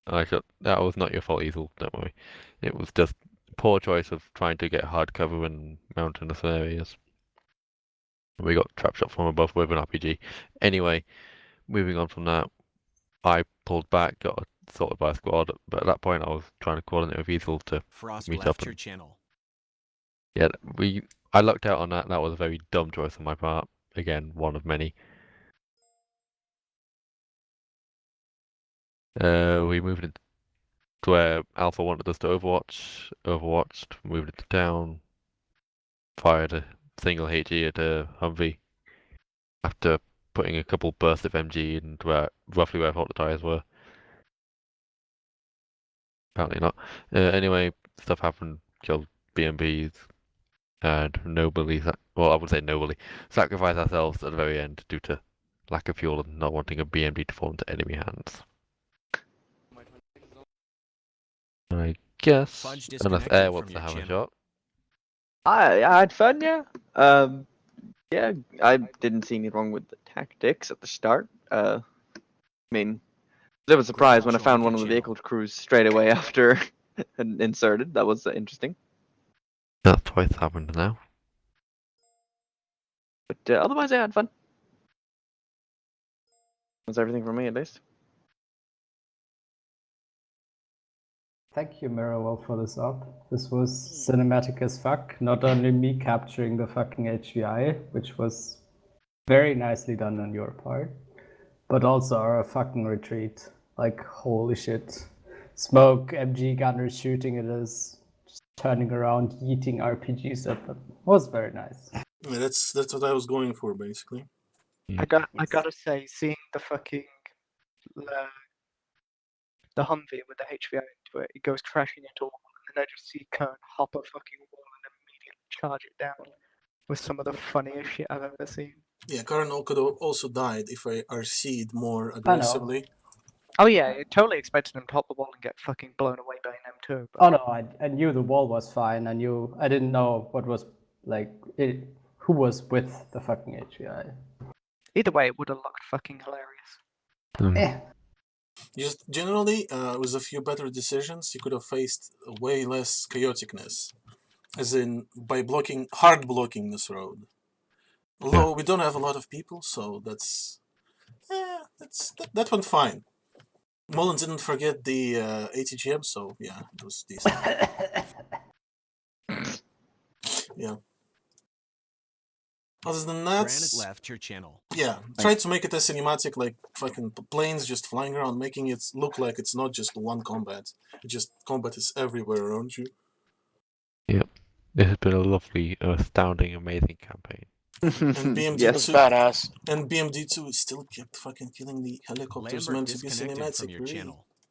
happened. That was not your fault, Easel, don't worry. It was just poor choice of trying to get hard cover in mountainous areas. We got trap shot from above with an RPG. Anyway, moving on from that, I pulled back, got assaulted by a squad, but at that point I was trying to coordinate with Easel to Frost meet left up. your channel. Yeah, I lucked out on that. That was a very dumb choice on my part. Again, one of many. We moved into where Alpha wanted us to overwatched, moved into town, fired a single HE at a Humvee after putting a couple bursts of MG in roughly where I thought the tires were. Apparently not. Anyway, stuff happened, killed BMPs, and nobly, well, I would say nobly, sacrificed ourselves at the very end due to lack of fuel and not wanting a BMD to fall into enemy hands. I guess, unless Air wants to have a shot. I had fun, yeah. Yeah, I didn't see anything wrong with the tactics at the start. I mean, I was surprised when I found one of the vehicle crews straight away after inserted. That was interesting. That's twice happened now. But otherwise, I had fun. That's everything from me, at least. thank you, Mirrorwell, for this up. This was cinematic as fuck. Not only me capturing the fucking HVI, which was very nicely done on your part, but also our fucking retreat. Like, holy shit. Smoke, MG gunners shooting at us, just turning around, yeeting RPGs at them. Was very nice. Yeah, that's what I was going for, basically. I gotta say, seeing the fucking the Humvee with the HVI into it, it goes crashing into a wall, and then I just see Kern hop a fucking wall and immediately charge it down was some of the funniest shit I've ever seen. Yeah, Karen could have also died if I RC'd more aggressively. Oh yeah, I totally expected him to hop the wall and get fucking blown away by an M2. But... Oh no, I knew the wall was fine. I didn't know what was, like, who was with the fucking HVI. Either way, it would have looked fucking hilarious. Just generally, with a few better decisions, you could have faced way less chaoticness. As in, by hard blocking this road. Although we don't have a lot of people, so that went fine. Mullen didn't forget the ATGM, so yeah, it was decent. Yeah. Other than that, Granite left your channel. Yeah, try to make it as cinematic, like fucking planes just flying around, making it look like it's not just one combat. Combat is everywhere around you. Yep. It has been a lovely, astounding, amazing campaign. And BMD2 badass. And BMD2 still kept fucking killing the helicopters Lambert meant to be disconnected cinematic. from your Really. channel.